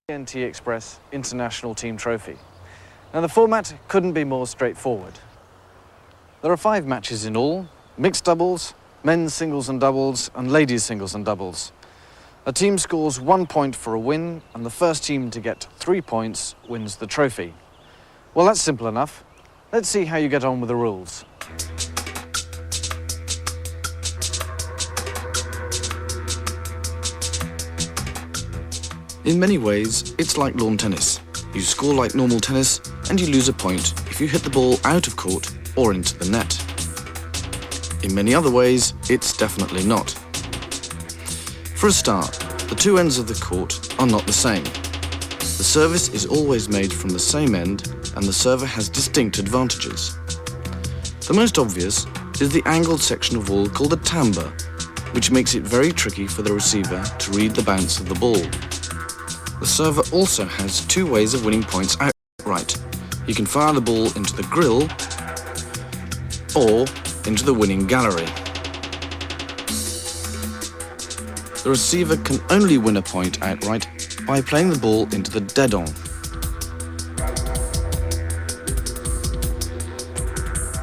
TNT Express International Team Trophy. Now, the format couldn't be more straightforward. There are 5 matches in all: mixed doubles, men's singles and doubles, and ladies' singles and doubles. A team scores 1 point for a win, and the first team to get 3 points wins the trophy. Well, that's simple enough. Let's see how you get on with the rules. In many ways, it's like lawn tennis. You score like normal tennis, and you lose a point if you hit the ball out of court or into the net. In many other ways, it's definitely not. For a start, the 2 ends of the court are not the same. The service is always made from the same end, and the server has distinct advantages. The most obvious is the angled section of wall called a timbre, which makes it very tricky for the receiver to read the bounce of the ball. The server also has 2 ways of winning points outright. You can fire the ball into the grill or into the winning gallery. The receiver can only win a point outright by playing the ball into the dead-on.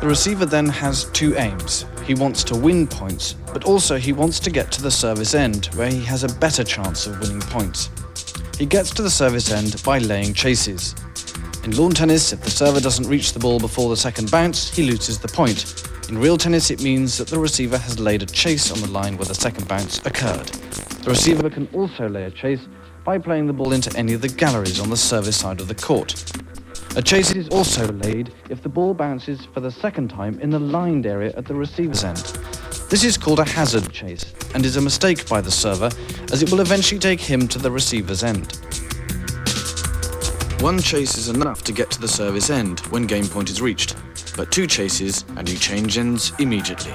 The receiver then has 2 aims. He wants to win points, but also he wants to get to the service end, where he has a better chance of winning points. He gets to the service end by laying chases. In lawn tennis, if the server doesn't reach the ball before the second bounce, he loses the point. In real tennis, it means that the receiver has laid a chase on the line where the second bounce occurred. The receiver can also lay a chase by playing the ball into any of the galleries on the service side of the court. A chase is also laid if the ball bounces for the second time in the lined area at the receiver's end. This is called a hazard chase and is a mistake by the server, as it will eventually take him to the receiver's end. 1 chase is enough to get to the service end when game point is reached, but 2 chases and you change ends immediately.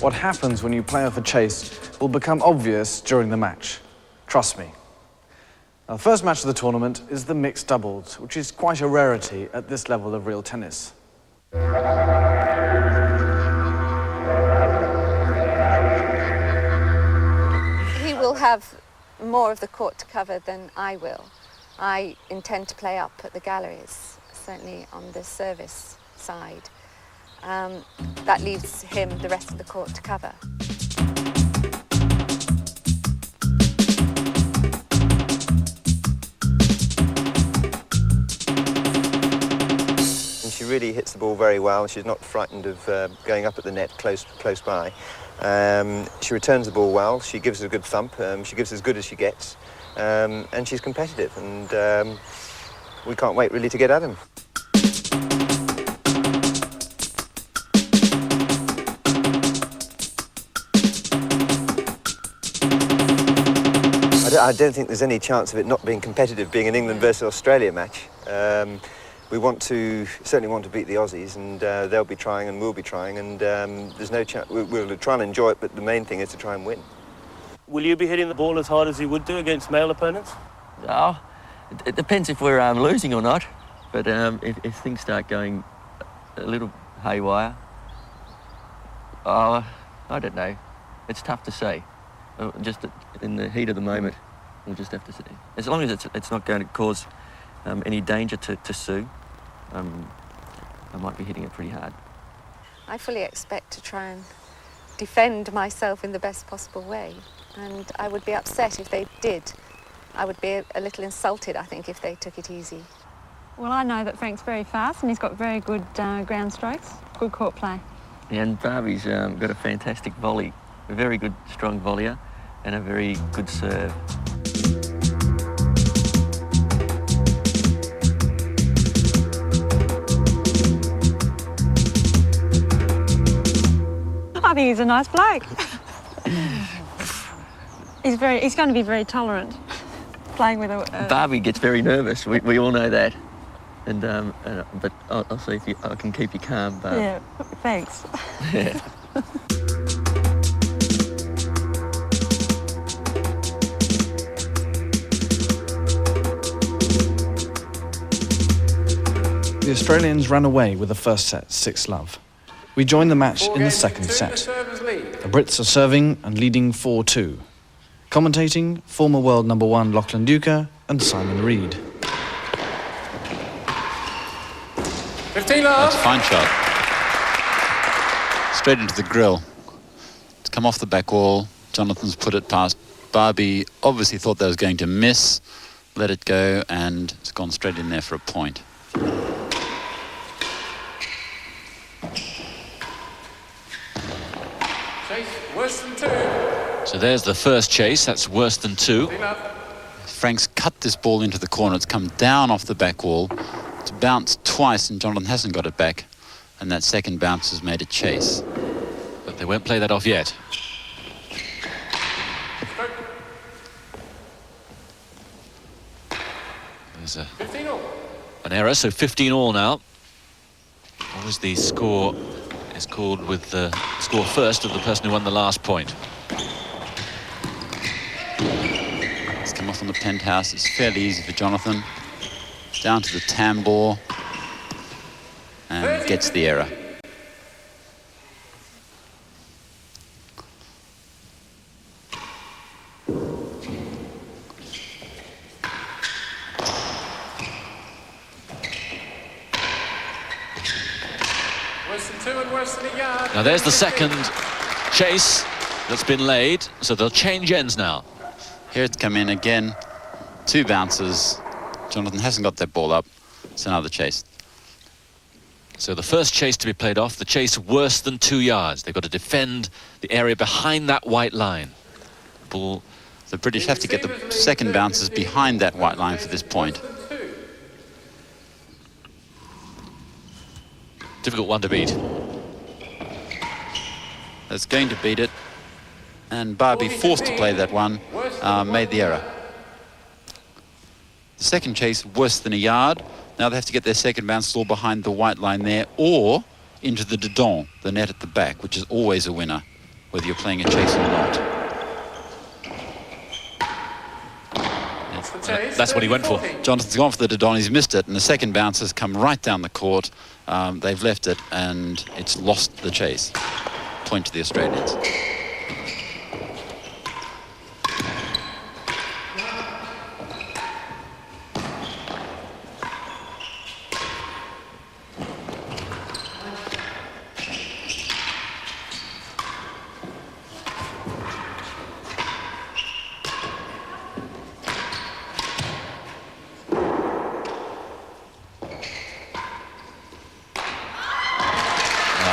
What happens when you play off a chase will become obvious during the match. Trust me. Now, the first match of the tournament is the mixed doubles, which is quite a rarity at this level of real tennis. He will have more of the court to cover than I will. I intend to play up at the galleries, certainly on the service side. That leaves him the rest of the court to cover. She really hits the ball very well. She's not frightened of going up at the net close by. She returns the ball well. She gives us a good thump. She gives as good as she gets, and she's competitive. And we can't wait really to get at him. I don't think there's any chance of it not being competitive, being an England versus Australia match. We certainly want to beat the Aussies, and they'll be trying and we'll be trying, and there's no chance. We'll try and enjoy it, but the main thing is to try and win. Will you be hitting the ball as hard as you would do against male opponents? Oh, it depends if we're losing or not, but if things start going a little haywire, I don't know. It's tough to say. Just in the heat of the moment, we'll just have to see. As long as it's not going to cause any danger to Sue, I might be hitting it pretty hard. I fully expect to try and defend myself in the best possible way, and I would be upset if they did. I would be a little insulted, I think, if they took it easy. Well, I know that Frank's very fast and he's got very good ground strokes, good court play. And Barbie's got a fantastic volley, a very good strong volleyer and a very good serve. I think he's a nice bloke. He's going to be very tolerant playing with a... Barbie gets very nervous. We all know that. But I'll see if I can keep you calm, Barb. Yeah, thanks. Yeah. The Australians ran away with the first set, 6-love. We joined the match in the second set. The Brits are serving and leading 4-2. Commentating, former world number 1 Lachie Deuchar and Simon Reed. 15 love. That's a fine shot. Straight into the grill. It's come off the back wall. Jonathan's put it past Barbie. Obviously thought that was going to miss. Let it go, and it's gone straight in there for a point. Chase, worse than 2. So there's the first chase. That's worse than 2. Frank's cut this ball into the corner. It's come down off the back wall. It's bounced twice, and Jonathan hasn't got it back. And that second bounce has made a chase. But they won't play that off yet. There's an error, so 15 all now. Always the score is called with the score first of the person who won the last point. It's come off on the penthouse. It's fairly easy for Jonathan. Down to the tambour. And gets the error. Now there's the second chase that's been laid, so they'll change ends now. Here it's come in again. 2 bounces. Jonathan hasn't got that ball up. It's another chase. So the first chase to be played off, the chase worse than 2 yards. They've got to defend the area behind that white line. Ball. The British have to get the second bounces behind that white line for this point. Difficult one to beat. That's going to beat it. And Barbie, forced to play that one, made the error. The second chase worse than a yard. Now they have to get their second bounce all behind the white line there, or into the Didon, the net at the back, which is always a winner, whether you're playing a chase or not. That's what he went for. Jonathan's gone for the Didon, he's missed it, and the second bounce has come right down the court. They've left it, and it's lost the chase. Point to the Australians.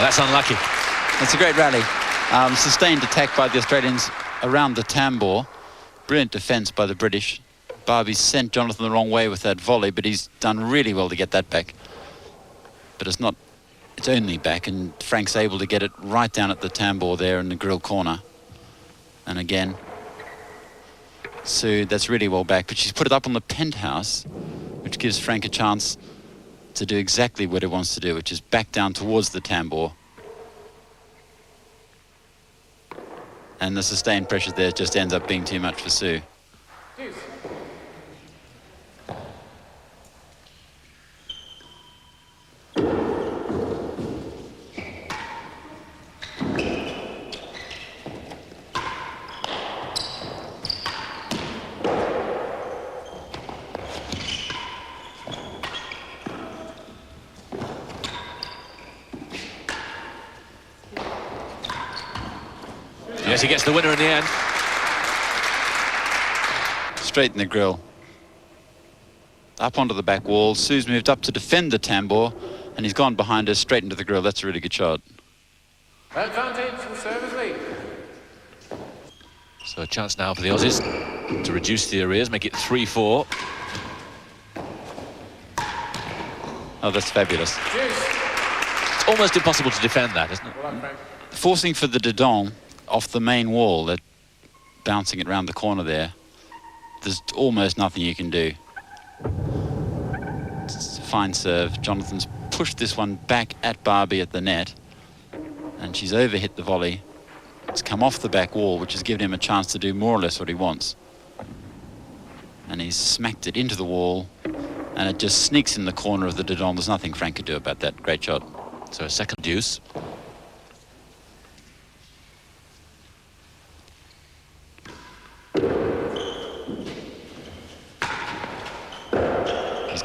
That's unlucky. It's a great rally. Sustained attack by the Australians around the tambour. Brilliant defence by the British. Barbie sent Jonathan the wrong way with that volley, but he's done really well to get that back. But it's only back, and Frank's able to get it right down at the tambour there in the grill corner. And again, Sue, that's really well back, but she's put it up on the penthouse, which gives Frank a chance to do exactly what he wants to do, which is back down towards the tambour. And the sustained pressure there just ends up being too much for Sue. Yes, he gets the winner in the end. Straight in the grill. Up onto the back wall. Sue's moved up to defend the tambour, and he's gone behind her straight into the grill. That's a really good shot. Advantage and service lead. So a chance now for the Aussies to reduce the arrears, make it 3-4. Oh, that's fabulous. It's almost impossible to defend that, isn't it? Forcing for the Didon off the main wall, that bouncing it round the corner there, there's almost nothing you can do. It's a fine serve. Jonathan's pushed this one back at Barbie at the net, and she's overhit the volley. It's come off the back wall, which has given him a chance to do more or less what he wants. And he's smacked it into the wall, and it just sneaks in the corner of the Didon. There's nothing Frank could do about that. Great shot. So a second deuce.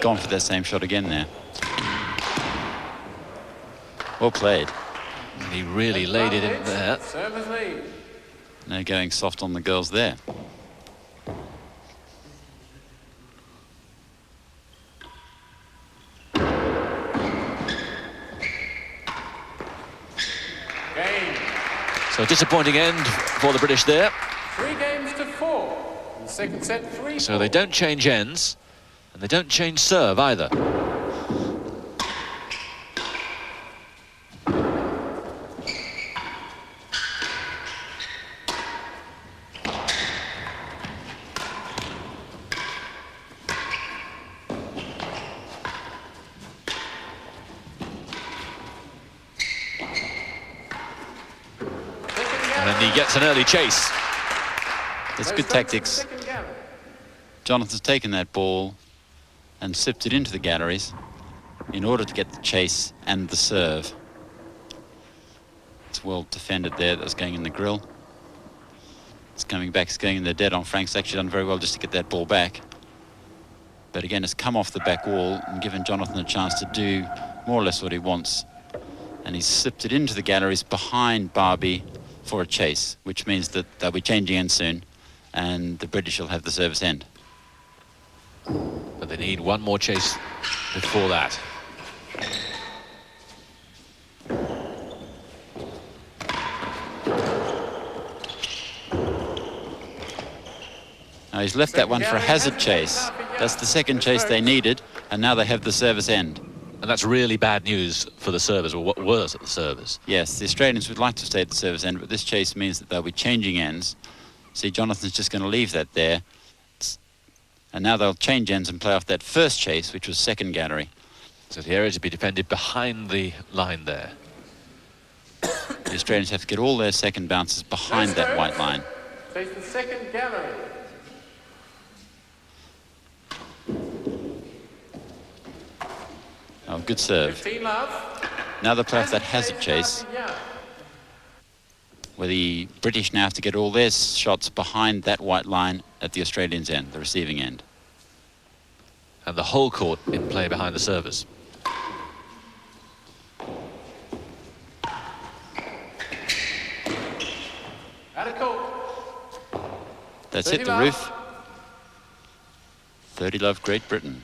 gone for that same shot again there. Well played. And he really laid it in there. Service lead. No going soft on the girls there. Game. So a disappointing end for the British there. 3 games to 4. In the second set, 3. So they don't change ends, and they don't change serve either. And he gets an early chase. That's good tactics. Jonathan's taken that ball and sipped it into the galleries in order to get the chase and the serve. It's well defended there. That was going in the grill. It's coming back. It's going in the dead on. Frank's actually done very well just to get that ball back. But again, it's come off the back wall and given Jonathan a chance to do more or less what he wants. And he's sipped it into the galleries behind Barbie for a chase, which means that they'll be changing ends soon and the British will have the service end. But they need one more chase before that. Now he's left that one for a hazard chase. That's the second chase they needed, and now they have the service end. And that's really bad news for the servers, or what was at the servers. Yes, the Australians would like to stay at the service end, but this chase means that they'll be changing ends. See, Jonathan's just going to leave that there. And now they'll change ends and play off that first chase, which was second gallery. So the area to be defended behind the line there. The Australians have to get all their second bounces behind that white line. Face the second gallery. Oh, good serve. 15 love. Now they'll play off that hazard chase, where the British now have to get all their shots behind that white line at the Australians' end, the receiving end. And the whole court in play behind the servers. Out of court. That's it, the roof. 30 love, Great Britain.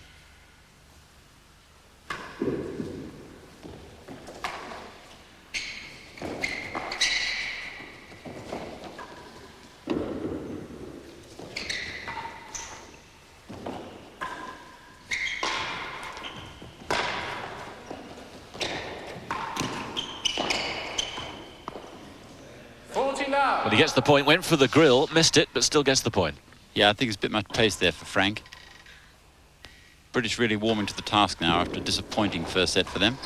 Well, he gets the point, went for the grill, missed it, but still gets the point. Yeah, I think it's a bit much pace there for Frank. British really warming to the task now after a disappointing first set for them.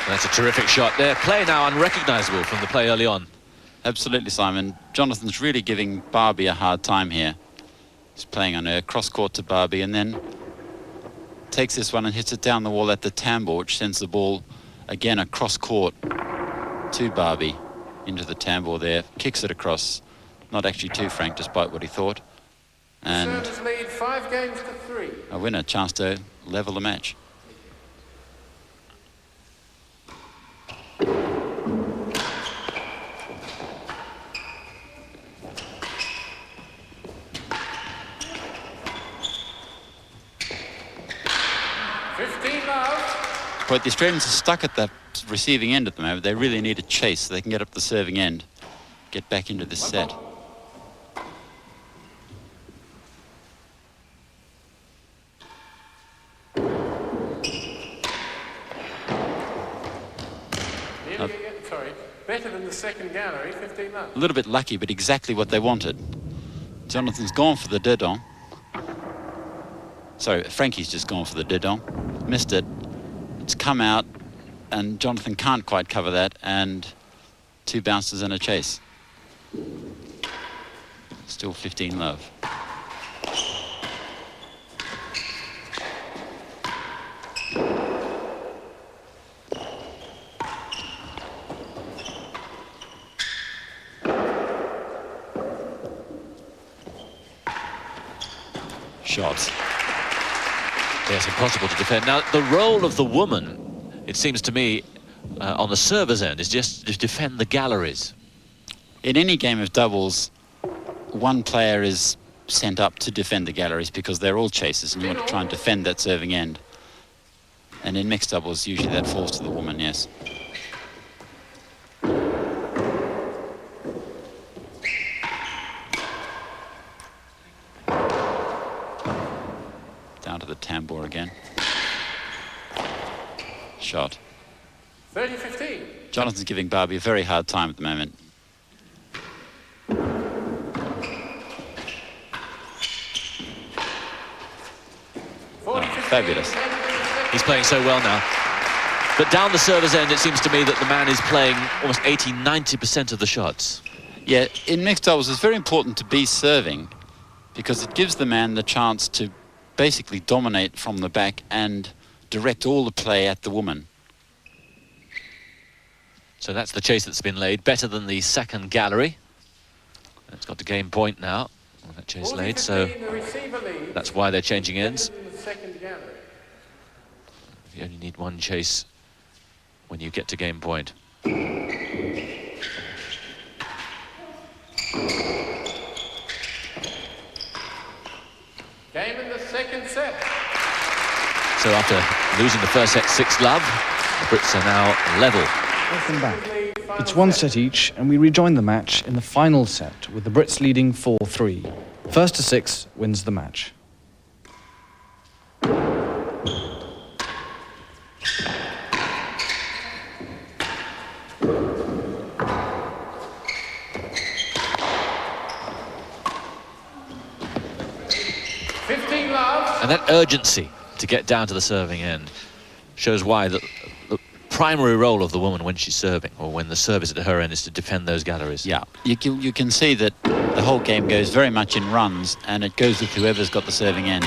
That's a terrific shot there. Play now unrecognisable from the play early on. Absolutely, Simon. Jonathan's really giving Barbie a hard time here. He's playing on her cross-court to Barbie and then takes this one and hits it down the wall at the tambour, which sends the ball again across court to Barbie into the tambour there. Kicks it across. Not actually to Frank, despite what he thought. And Service lead 5 games to 3. a winner, chance to level the match. But the Australians are stuck at the receiving end at the moment. They really need a chase so they can get up the serving end, get back into this set. Sorry, better than the second gallery, 15 love. A little bit lucky, but exactly what they wanted. Jonathan's gone for the dedon. Sorry, Frankie's just gone for the dedon. Missed it. It's come out, and Jonathan can't quite cover that, and 2 bounces and a chase. Still 15 love. shots. Yes, impossible to defend. Now, the role of the woman, it seems to me, on the server's end, is just to defend the galleries. In any game of doubles, one player is sent up to defend the galleries because they're all chasers and you want to try and defend that serving end. And in mixed doubles, usually that falls to the woman, yes. Down to the tambour again. Shot. 30-15. Jonathan's giving Barbie a very hard time at the moment. Fabulous. He's playing so well now. But down the server's end, it seems to me that the man is playing almost 80-90% of the shots. Yeah, in mixed doubles, it's very important to be serving because it gives the man the chance to basically dominate from the back and direct all the play at the woman. So that's the chase that's been laid. Better than the second gallery. It's got to game point now. Well, that chase laid, so that's why they're changing ends. You only need one chase when you get to game point. Game in the second set. So after losing the first set 6-love, the Brits are now level. Welcome back. It's 1 set each, and we rejoin the match in the final set with the Brits leading 4-3. First to 6 wins the match. And that urgency to get down to the serving end shows why the primary role of the woman when she's serving, or when the serve is at her end, is to defend those galleries. Yeah, you can see that the whole game goes very much in runs, and it goes with whoever's got the serving end.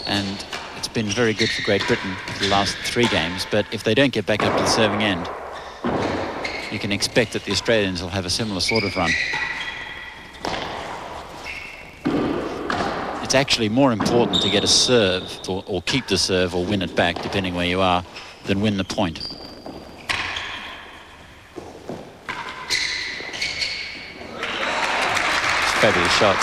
And it's been very good for Great Britain for the last 3 games, but if they don't get back up to the serving end, you can expect that the Australians will have a similar sort of run. It's actually more important to get a serve or keep the serve or win it back, depending where you are, than win the point. Fabulous shot.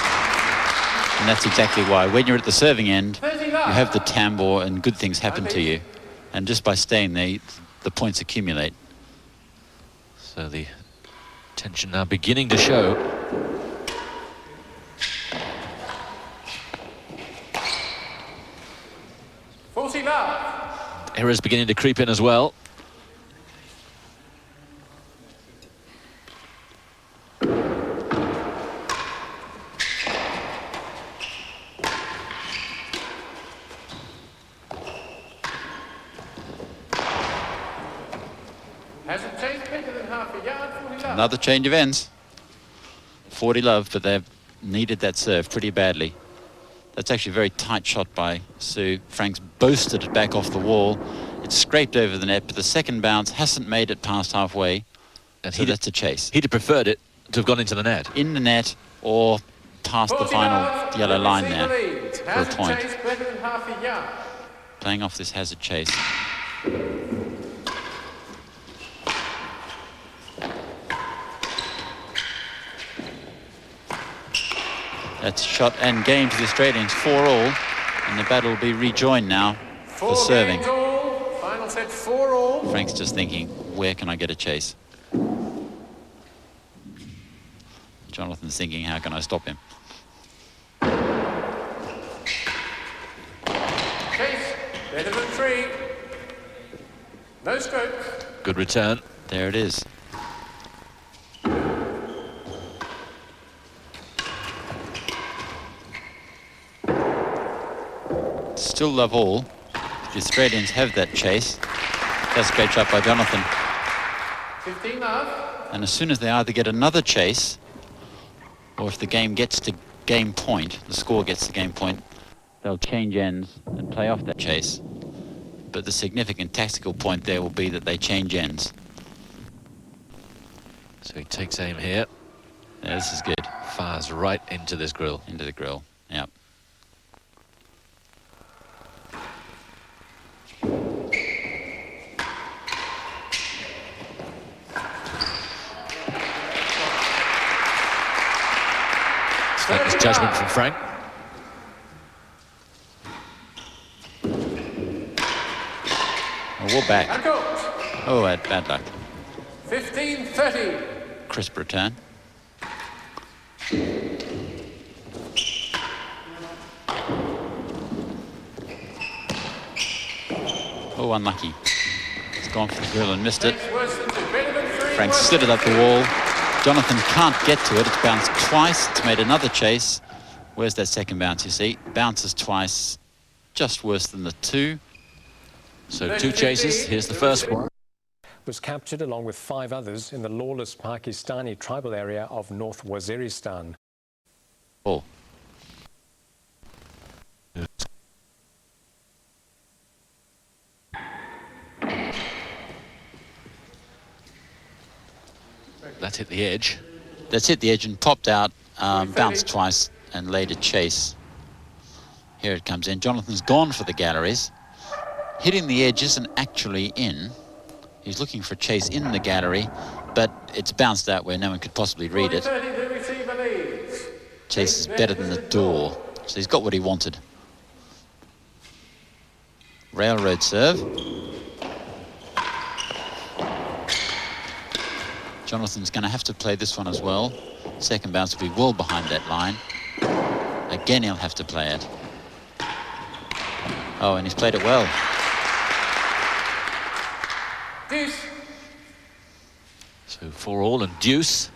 And that's exactly why when you're at the serving end, you have the tambour and good things happen to you. And just by staying there, the points accumulate. So the tension now beginning to show. Errors beginning to creep in as well. Hasn't changed better than half a yard, 40 love. Another change of ends. 40 love, but they've needed that serve pretty badly. That's actually a very tight shot by Sue. Frank's boasted it back off the wall. It's scraped over the net, but the second bounce hasn't made it past halfway. And so that's a chase. He'd have preferred it to have gone into the net. In the net or past the final yellow line there for a point. Better than half a yard. Playing off this hazard chase. That's shot and game to the Australians, 4-all, and the battle will be rejoined now for serving. Final set 4-all. Frank's just thinking, where can I get a chase? Jonathan's thinking, how can I stop him? Chase, better than 3. No strokes. Good return. There it is. Still love all. The Australians have that chase. That's a great shot by Jonathan. 15 love. And as soon as they either get another chase, or if the game gets to game point, the score gets to game point, they'll change ends and play off that chase. But the significant tactical point there will be that they change ends. So he takes aim here. Yeah, this is good. Fires right into this grill. Into the grill, yep. Focus judgment from Frank. Oh, we're back. Oh, bad luck. 15-30. Crisp return. Oh, unlucky. He's gone for the grill and missed it. Frank slid it up the wall. Jonathan can't get to it. It's bounced twice. It's made another chase. Where's that second bounce, you see? Bounces twice. Just worse than the two. So 2 chases. Here's the first one. Was captured along with 5 others in the lawless Pakistani tribal area of North Waziristan. Oh. That's hit the edge. That's hit the edge and popped out, bounced twice and laid a chase. Here it comes in. Jonathan's gone for the galleries. Hitting the edge isn't actually in. He's looking for a chase in the gallery, but it's bounced out where no one could possibly read it. Chase is better than the door, so he's got what he wanted. Railroad serve. Jonathan's going to have to play this one as well. Second bounce will be well behind that line. Again, he'll have to play it. Oh, and he's played it well. Deuce. So 4 all and deuce.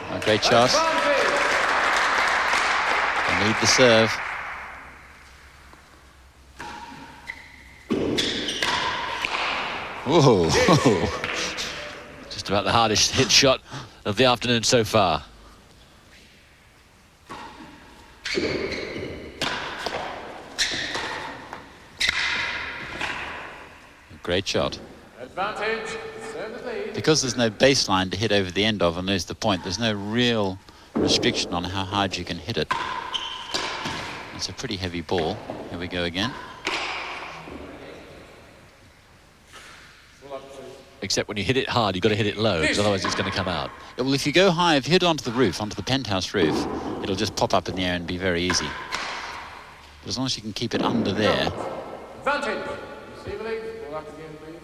A great shot. They need the serve. Whoa. Just about the hardest hit shot of the afternoon so far. Great shot. Advantage. Serve the lead. Because there's no baseline to hit over the end of and lose the point, there's no real restriction on how hard you can hit it. It's a pretty heavy ball. Here we go again. Except when you hit it hard, you've got to hit it low, because otherwise it's going to come out. Yeah, well, if you go high, if you hit it onto the roof, onto the penthouse roof, it'll just pop up in the air and be very easy. But as long as you can keep it under there. Advantage. Receive the lead. Ball up again, please.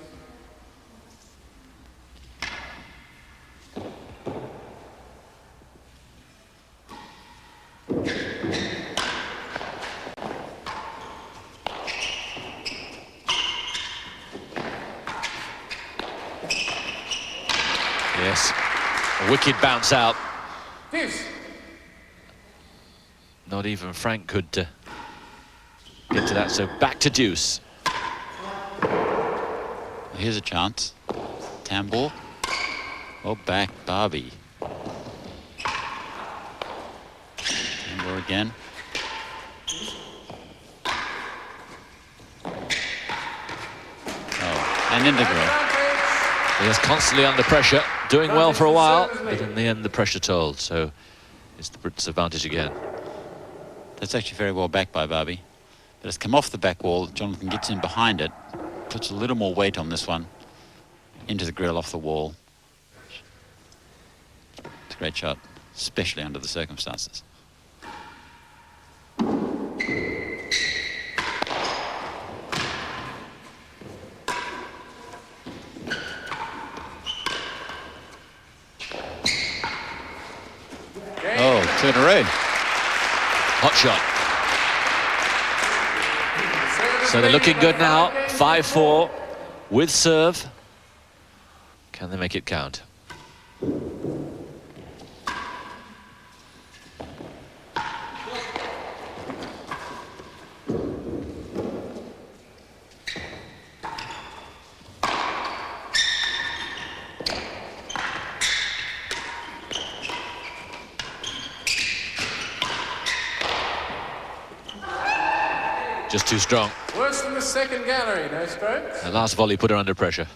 Yes, a wicked bounce out. Deuce. Not even Frank could get to that, so back to deuce. Here's a chance. Tambor. Oh, back, Barbie. Tambor again. Oh, and in the grill. He is constantly under pressure, doing well for a while, but in the end the pressure told, so it's the Brits' advantage again. That's actually very well backed by Barbie. But it's come off the back wall. Jonathan gets in behind it, puts a little more weight on this one, into the grill off the wall. It's a great shot, especially under the circumstances. Oh, 2 in a row. Hot shot. So they're looking good now. 5-4 with serve. Can they make it count? Just too strong. Worse than the second gallery, no strokes. The last volley put her under pressure.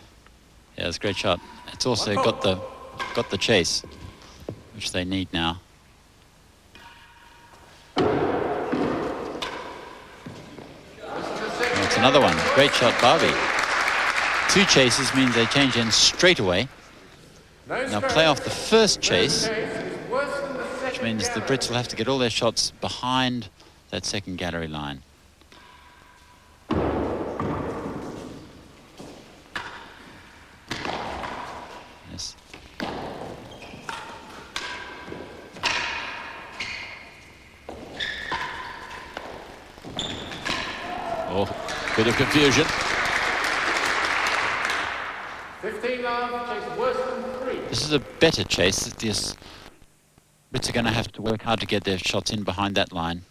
Yeah, it's a great shot. It's also got the chase, which they need now. That's another one. Great shot, Barbie. 2 chases means they change in straight away. Now play off the first chase, which means the Brits will have to get all their shots behind that second gallery line. Yes. Oh, bit of confusion. 15 love, chase worse than 3. This is a better chase. The Brits are going to have to work hard to get their shots in behind that line.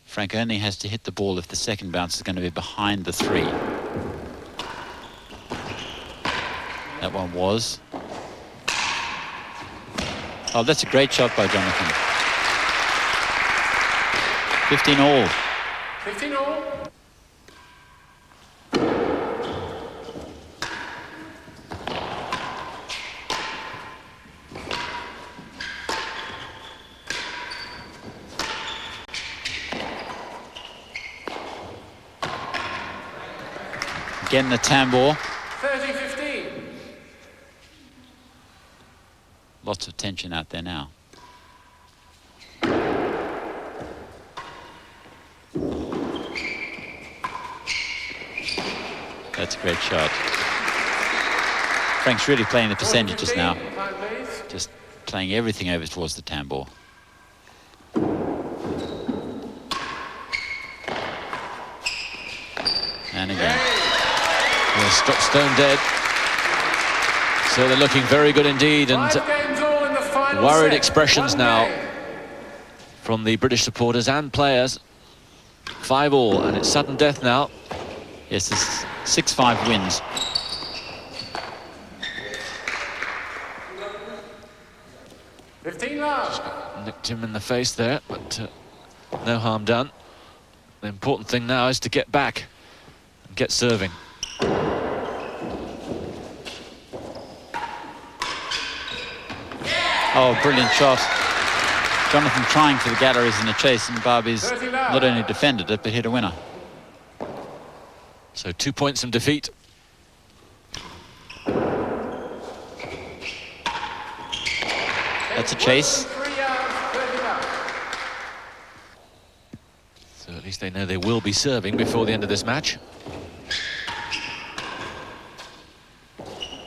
Frank only has to hit the ball if the second bounce is going to be behind the 3. That one was. Oh, that's a great shot by Jonathan. 15 all. 15 all. Again, the tambour. 30-15. Lots of tension out there now. That's a great shot. Frank's really playing the percentages now. Just playing everything over towards the tambour. And again. Well, stop stone dead. So they're looking very good indeed, and worried expressions now from the British supporters and players. 5 all, and it's sudden death now. Yes, it's 6-5 wins. Nicked him in the face there, but no harm done. The important thing now is to get back and get serving. Oh, brilliant shot. Jonathan trying for the galleries in the chase, and Barbie's not only defended it, but hit a winner. So 2 points from defeat. That's a chase. So at least they know they will be serving before the end of this match.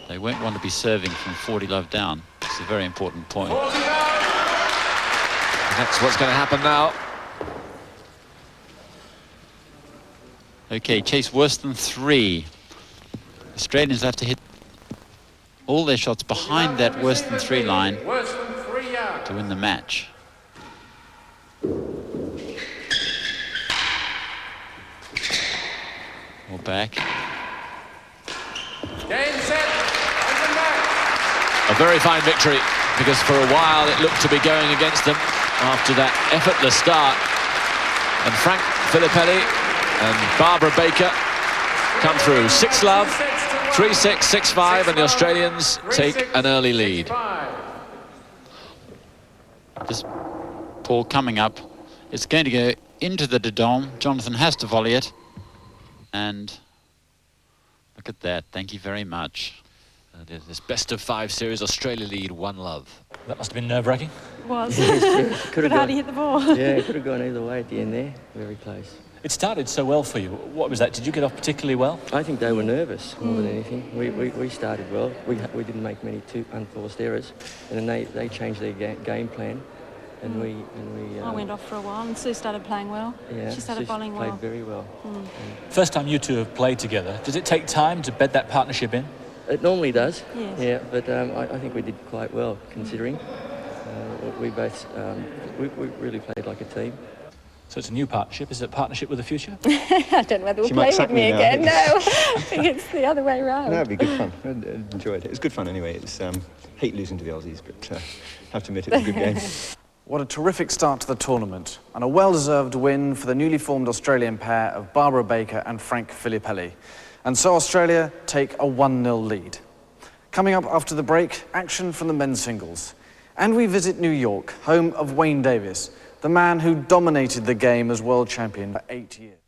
They won't want to be serving from 40 love down. It's a very important point. And that's what's going to happen now. Okay, chase worse than 3. Australians have to hit all their shots behind that worse than 3 line to win the match. Or back. A very fine victory, because for a while it looked to be going against them after that effortless start. And Frank Filippelli and Barbara Baker come through. 6 love, 3-6, 6-5, and the Australians take an early lead. This ball coming up. It's going to go into the Dodon. Jonathan has to volley it. And look at that. Thank you very much. And this best of 5 series, Australia lead 1 love. That must have been nerve-wracking. It was. Could hardly hit the ball. Yeah, it could have gone either way at the end there. Very close. It started so well for you. What was that? Did you get off particularly well? I think they were nervous more than anything. We started well. We didn't make many unforced errors, and then they changed their game plan, and we. I went off for a while, and Sue started playing well. Yeah, she started bowling well. Played very well. First time you two have played together. Does it take time to bed that partnership in? It normally does. Yes. Yeah, but I think we did quite well considering. We both we really played like a team. So it's a new partnership. Is it a partnership with the future? I don't know whether we'll play with me again. No, I think it's the other way around. No, it'd be good fun. I enjoyed it. It's good fun anyway. It's hate losing to the Aussies, but have to admit it was a good game. What a terrific start to the tournament, and a well-deserved win for the newly formed Australian pair of Barbara Baker and Frank Filippelli. And so Australia take a 1-0 lead. Coming up after the break, action from the men's singles. And we visit New York, home of Wayne Davies, the man who dominated the game as world champion for 8 years.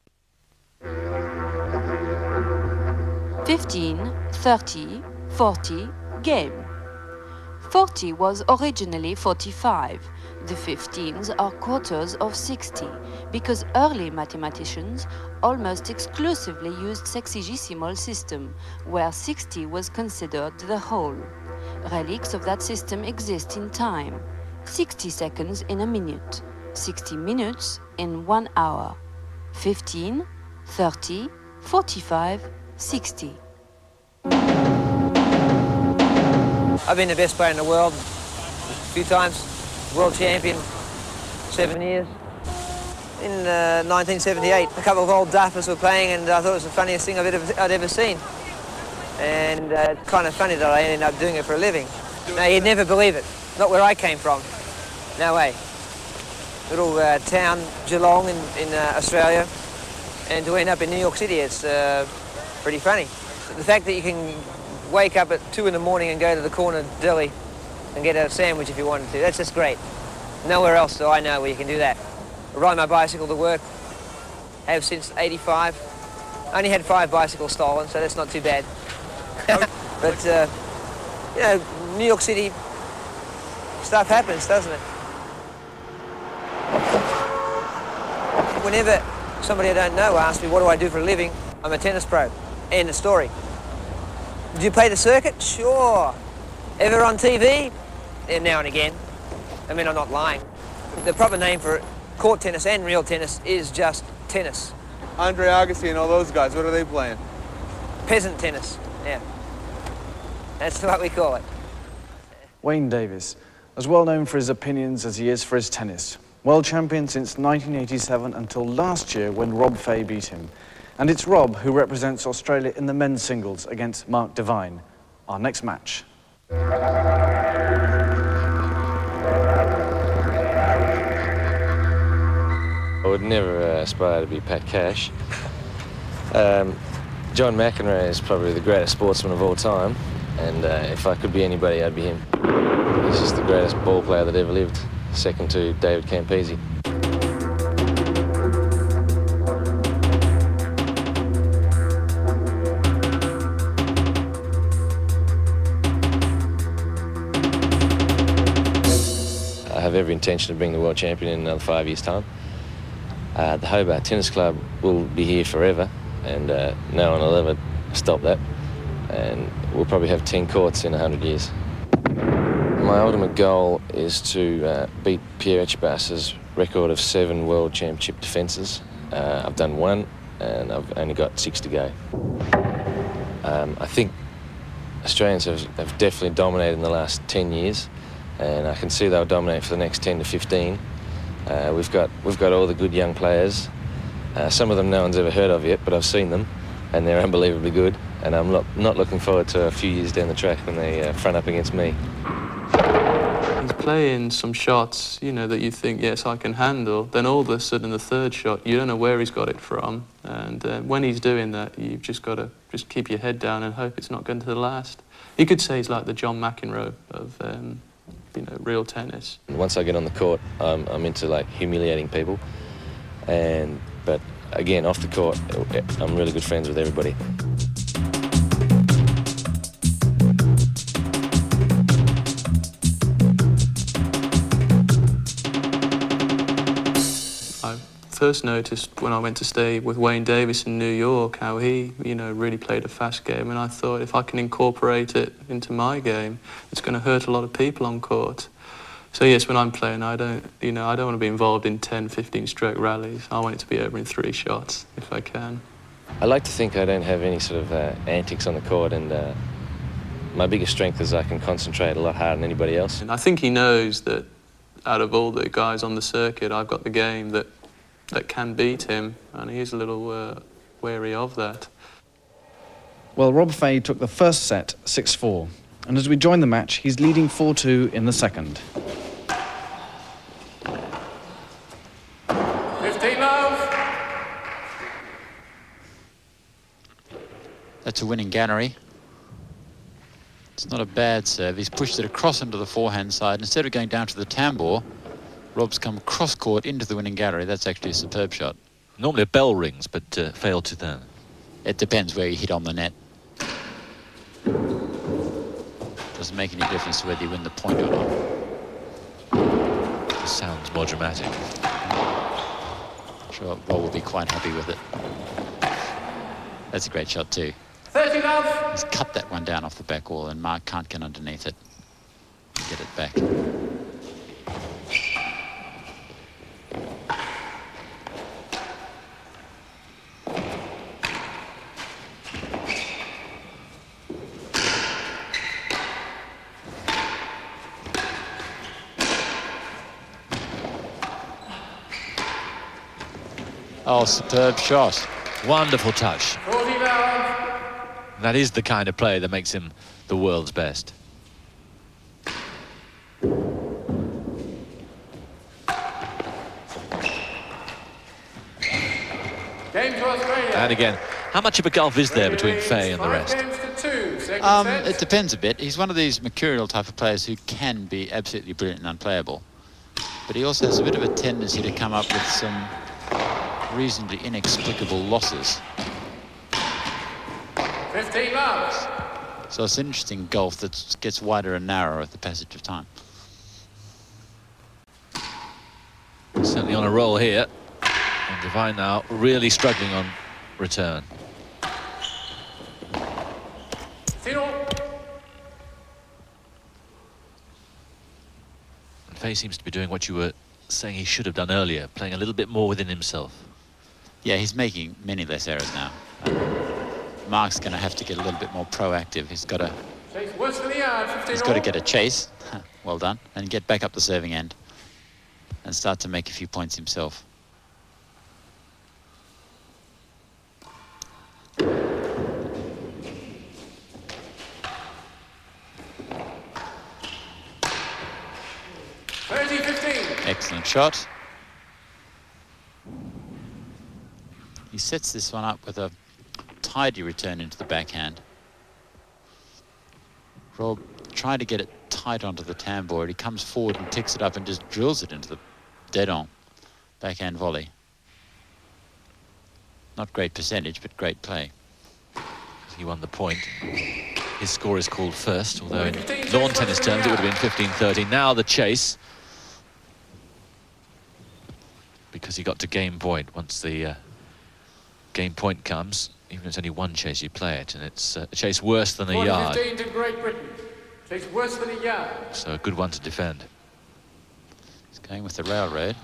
15, 30, 40, game. 40 was originally 45. The 15s are quarters of 60, because early mathematicians almost exclusively used sexagesimal system, where 60 was considered the whole. Relics of that system exist in time. 60 seconds in a minute, 60 minutes in 1 hour. 15, 30, 45, 60. I've been the best player in the world a few times. World champion, 7 years. In 1978, a couple of old duffers were playing, and I thought it was the funniest thing I'd ever seen. And it's kind of funny that I ended up doing it for a living. Now, you'd never believe it. Not where I came from. No way. Little town, Geelong in Australia, and to end up in New York City, it's pretty funny. The fact that you can wake up at 2 in the morning and go to the corner deli and get a sandwich if you wanted to, that's just great. Nowhere else do I know where you can do that. I ride my bicycle to work, have since 85. I only had 5 bicycles stolen, so that's not too bad. But, you know, New York City, stuff happens, doesn't it? Whenever somebody I don't know asks me, what do I do for a living? I'm a tennis pro. End of story. Do you play the circuit? Sure. Ever on TV? Yeah, now and again. I mean, I'm not lying. The proper name for court tennis and real tennis is just tennis. Andre Agassi and all those guys, what are they playing? Peasant tennis, yeah. That's what we call it. Wayne Davies, as well known for his opinions as he is for his tennis. World champion since 1987 until last year when Rob Fahey beat him. And it's Rob who represents Australia in the men's singles against Mark Devine. Our next match. I would never aspire to be Pat Cash. John McEnroe is probably the greatest sportsman of all time, and if I could be anybody, I'd be him. He's just the greatest ball player that ever lived, second to David Campese. I have every intention of being the world champion in another 5 years' time. The Hobart Tennis Club will be here forever, and no one will ever stop that. And we'll probably have 10 courts in 100 years. My ultimate goal is to beat Pierre Etchebar's record of 7 world championship defences. I've done 1, and I've only got 6 to go. I think Australians have definitely dominated in the last 10 years, and I can see they'll dominate for the next 10 to 15. We've got all the good young players. Some of them no one's ever heard of yet, but I've seen them, and they're unbelievably good. And I'm not looking forward to a few years down the track when they front up against me. He's playing some shots, you know, that you think, yes, I can handle. Then all of a sudden, the third shot, you don't know where he's got it from. And when he's doing that, you've just got to just keep your head down and hope it's not going to the last. You could say he's like the John McEnroe of you know, real tennis. Once I get on the court, I'm into like humiliating people, but again, off the court, I'm really good friends with everybody. I first noticed when I went to stay with Wayne Davies in New York how he, you know, really played a fast game, and I thought if I can incorporate it into my game, it's going to hurt a lot of people on court. So yes, when I'm playing, I don't want to be involved in 10, 15 stroke rallies. I want it to be over in 3 shots if I can. I like to think I don't have any sort of antics on the court, and my biggest strength is I can concentrate a lot harder than anybody else. And I think he knows that out of all the guys on the circuit, I've got the game that can beat him, and he's a little wary of that. Well, Rob Fahey took the first set 6-4, and as we join the match, he's leading 4-2 in the second. That's a winning gallery. It's not a bad serve. He's pushed it across into the forehand side. Instead of going down to the tambour, Rob's come cross-court into the winning gallery. That's actually a superb shot. Normally a bell rings, but failed to then. It depends where you hit on the net. Doesn't make any difference to whether you win the point or not. It sounds more dramatic. Sure, Rob will be quite happy with it. That's a great shot too. 30 love. He's cut that one down off the back wall, and Mark can't get underneath it and get it back. Oh, superb shot. Wonderful touch. 40 love. That is the kind of play that makes him the world's best. Game to Australia. And again, how much of a gulf is there between Fahey and the rest? It depends a bit. He's one of these mercurial type of players who can be absolutely brilliant and unplayable. But he also has a bit of a tendency to come up with some reasonably inexplicable losses. 15 loves. So it's an interesting gulf that gets wider and narrower with the passage of time. Certainly on a roll here. And Devine now really struggling on return. And Fahey seems to be doing what you were saying he should have done earlier, playing a little bit more within himself. Yeah, he's making many less errors now. Mark's going to have to get a little bit more proactive. He's got to get a chase, well done, and get back up the serving end and start to make a few points himself. Excellent shot. He sets this one up with a tidy return into the backhand. Rob tried to get it tight onto the tambour. He comes forward and picks it up and just drills it into the dead-on backhand volley. Not great percentage, but great play. He won the point. His score is called first, although in lawn tennis terms it would have been 15-30. Now the chase, because he got to game point. Once the game point comes, even if it's only one chase, you play it, and it's a chase worse than a yard. 15 to Great Britain. Chase worse than a yard. So a good one to defend. He's going with the railroad.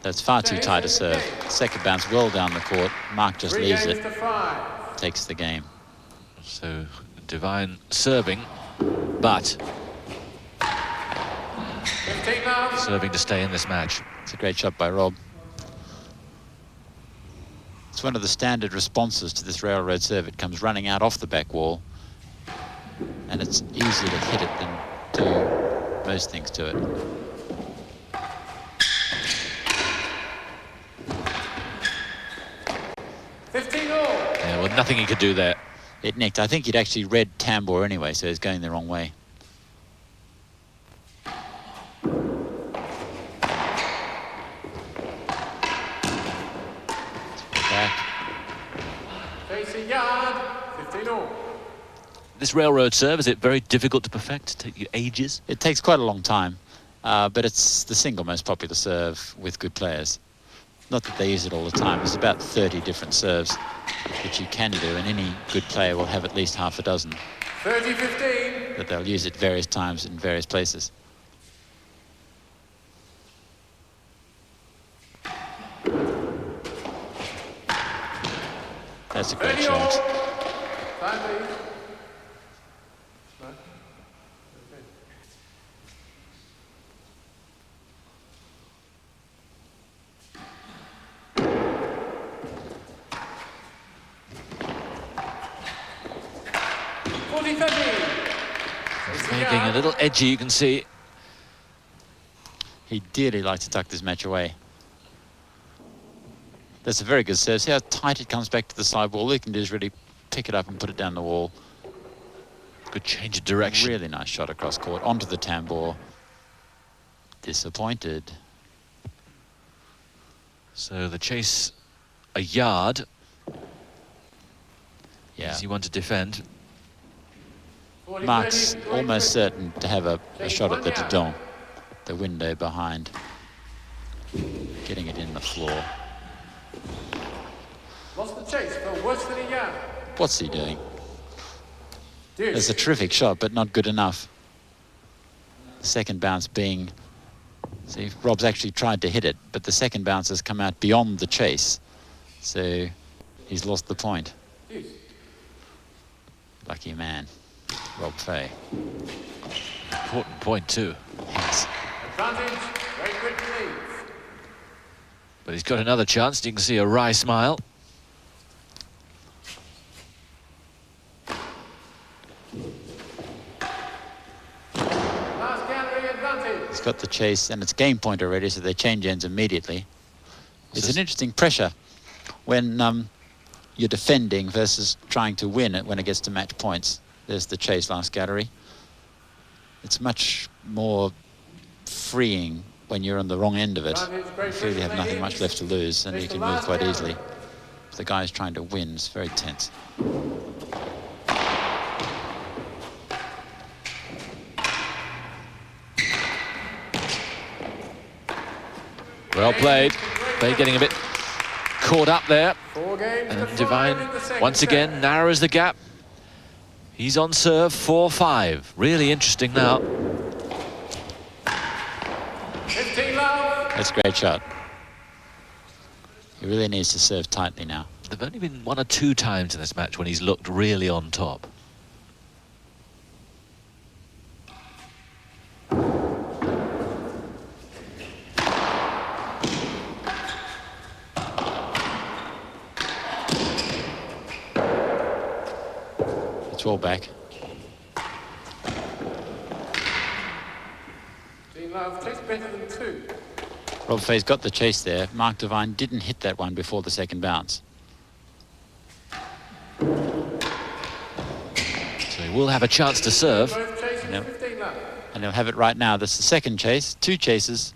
That's far too tight a serve. Second bounce well down the court. Mark just leaves it. Takes the game. So Devine serving, but serving to stay in this match. It's a great shot by Rob. It's one of the standard responses to this railroad serve. It comes running out off the back wall, and it's easier to hit it than do most things to it. Yeah, well, nothing he could do there. It nicked. I think he'd actually read tambour anyway, so he's going the wrong way. This railroad serve, is it very difficult to perfect? Take you ages? It takes quite a long time, but it's the single most popular serve with good players. Not that they use it all the time. There's about 30 different serves which you can do, and any good player will have at least half a dozen. 30-15. But they'll use it various times in various places. That's a great shot. Being a little edgy, you can see. He'd dearly like to tuck this match away. That's a very good serve. See how tight it comes back to the side wall. All you can do is really pick it up and put it down the wall. Good change of direction. Really nice shot across court, onto the tambour. Disappointed. So the chase a yard. Yeah. Easy one to defend. Mark's almost certain to have a shot at the Didon, the window behind. Getting it in the floor. Lost the chase for worse than a yard. What's he doing? It's a terrific shot, but not good enough. The second bounce being... See, Rob's actually tried to hit it, but the second bounce has come out beyond the chase. So he's lost the point. Lucky man, Rob Fahey. Important point too. Yes. Advantage, Great Britain leads. But he's got another chance. You can see a wry smile. Last gallery advantage. He's got the chase, and it's game point already, so they change ends immediately. It's an interesting pressure when you're defending versus trying to win it when it gets to match points. There's the chase last gallery. It's much more freeing when you're on the wrong end of it. You feel you have nothing much left to lose, and you can move quite easily. If the guy's trying to win, it's very tense. Well played. They're getting a bit caught up there. And Devine, once again, narrows the gap. He's on serve, 4-5. Really interesting now. 15 love. That's a great shot. He really needs to serve tightly now. There've only been 1 or 2 times in this match when he's looked really on top. It's all back. 15 love, tastes better than 2. Rob Fahey's got the chase there. Mark Devine didn't hit that one before the second bounce. So he will have a chance to serve. Yep. And he'll have it right now. That's the second chase. 2 chases.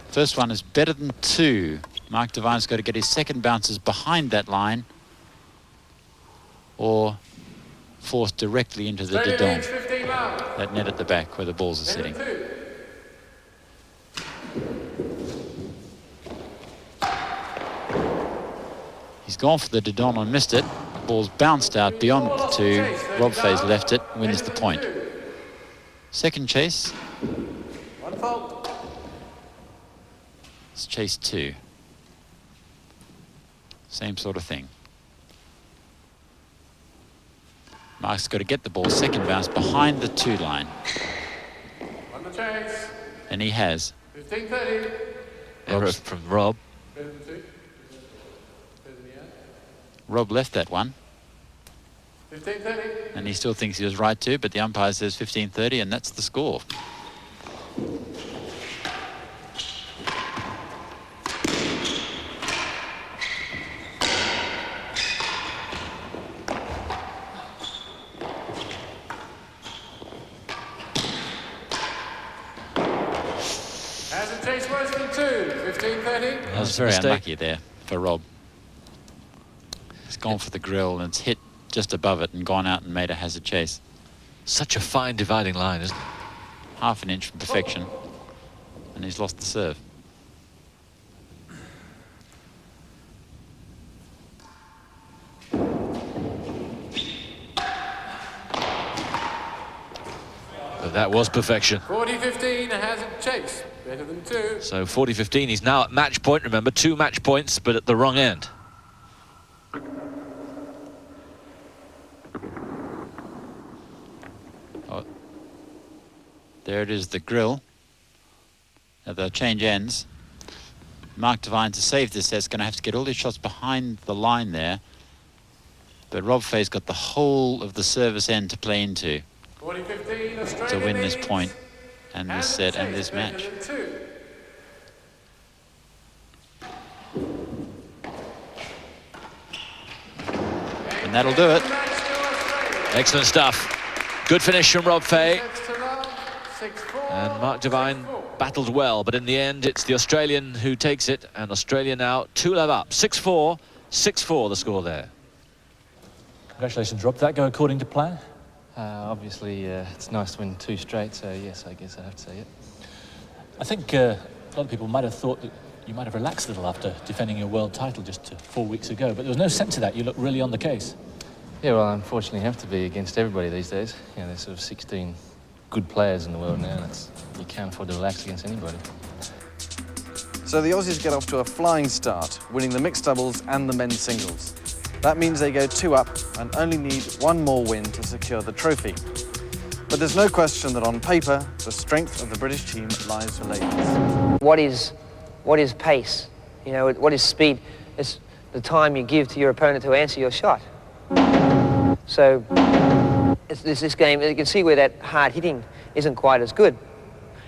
First one is better than 2. Mark Devine's got to get his second bounces behind that line or forced directly into the Didon. That net at the back where the balls are sitting. He's gone for the Didon and missed it. The ball's bounced out beyond the 2. Rob Fahey's left it, wins the point. Second chase. 1 fault. It's chase 2. Same sort of thing. Mark's got to get the ball, second bounce behind the 2 line. On the chase. And he has. 15-30. Error from Rob. Better than 2. Rob left that one. 15-30. And he still thinks he was right to, but the umpire says 15-30, and that's the score. Has a chase worse than 2. 15-30. That was very unlucky there for Rob. He's gone for the grill and it's hit just above it and gone out and made a hazard chase. Such a fine dividing line, isn't it? Half an inch from perfection. And he's lost the serve. But that was perfection. 40-15, a hazard chase. Better than 2. So 40-15, he's now at match point. Remember, 2 match points, but at the wrong end. Oh, there it is, the grill. Now they'll change ends. Mark Devine, to save this, is going to have to get all his shots behind the line there. But Rob Fahey's got the whole of the service end to play into 40-15, to win this point and this set and this match. And that'll do it. Excellent stuff. Good finish from Rob Fahey. And Mark Devine battled well, but in the end, it's the Australian who takes it, and Australia now 2-love up. 6-4, 6-4 the score there. Congratulations, Rob. Did that go according to plan? Obviously, it's nice to win 2 straight, so yes, I guess I have to say it. I think a lot of people might have thought that you might have relaxed a little after defending your world title just 4 weeks ago, but there was no sense of that. You look really on the case. Yeah, well, unfortunately, you have to be against everybody these days. You know, there's sort of 16 good players in the world now, and you can't afford to relax against anybody. So the Aussies get off to a flying start, winning the mixed doubles and the men's singles. That means they go 2 up and only need 1 more win to secure the trophy. But there's no question that on paper, the strength of the British team lies for ladies. What is pace? You know, what is speed? It's the time you give to your opponent to answer your shot. So this game, you can see where that hard hitting isn't quite as good.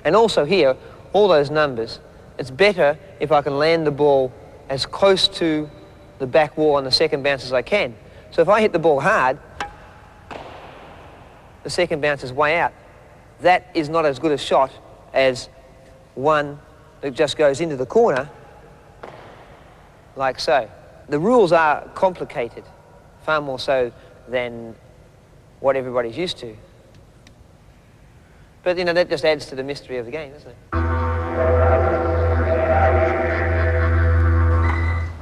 And also here, all those numbers, it's better if I can land the ball as close to the back wall on the second bounce as I can. So if I hit the ball hard, the second bounce is way out. That is not as good a shot as one that just goes into the corner, like so. The rules are complicated, far more so than what everybody's used to. But, you know, that just adds to the mystery of the game, doesn't it?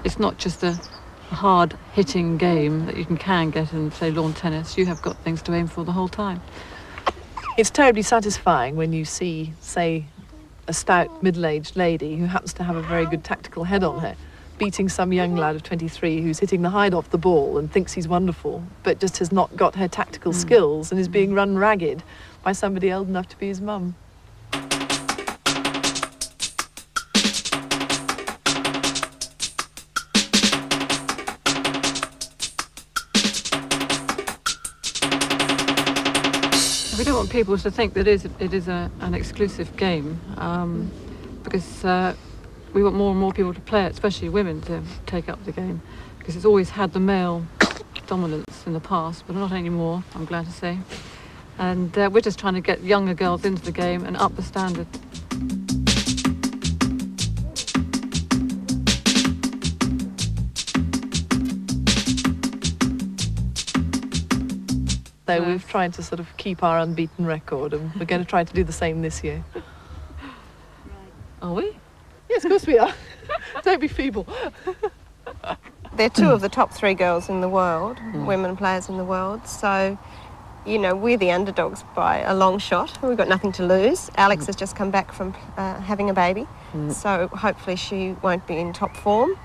It's not just a hard-hitting game that you can get in, say, lawn tennis. You have got things to aim for the whole time. It's terribly satisfying when you see, say, a stout middle-aged lady who happens to have a very good tactical head on her, beating some young lad of 23 who's hitting the hide off the ball and thinks he's wonderful, but just has not got her tactical skills and is being run ragged by somebody old enough to be his mum. We don't want people to think that it is an exclusive game, because we want more and more people to play it, especially women, to take up the game, because it's always had the male dominance in the past, but not anymore, I'm glad to say. And we're just trying to get younger girls into the game and up the standard. So we've tried to sort of keep our unbeaten record, and we're going to try to do the same this year. Are we? Yes, of course we are. Don't be feeble. They're 2 of the top 3 girls in the world, women players in the world, so, you know, we're the underdogs by a long shot. We've got nothing to lose. Alex has just come back from having a baby, so hopefully she won't be in top form.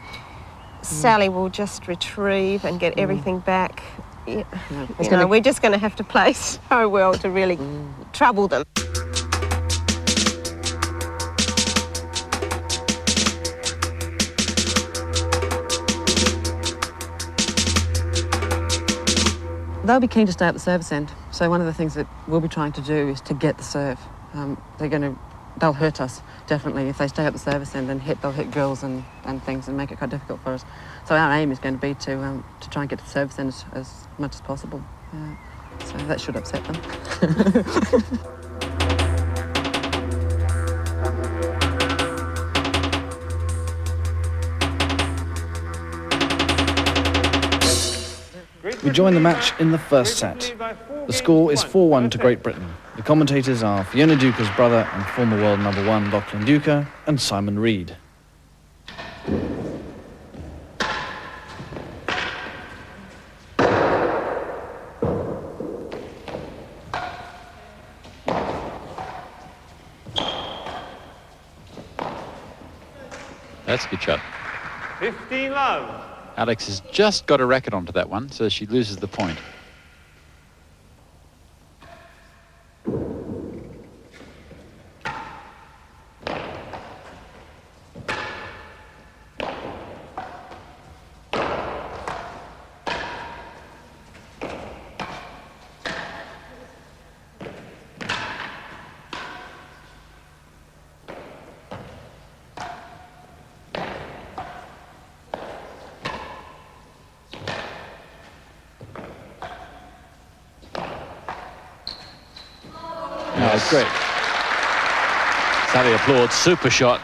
Sally will just retrieve and get everything back. Yeah. You know, we're just going to have to play so well to really trouble them. They'll be keen to stay at the service end. So one of the things that we'll be trying to do is to get the serve. They'll hurt us, definitely. If they stay at the service end and they'll hit girls and things and make it quite difficult for us. So our aim is going to be to try and get to the service end as much as possible. So that should upset them. We join the match in the first set. The score is 4-1 to Great Britain. The commentators are Fiona Deuchar's brother and former world number 1 Lachie Deuchar and Simon Reed. That's a good shot. 15-love. Alex has just got a racket onto that one, so she loses the point. it's great. Sally applauds. Super shot.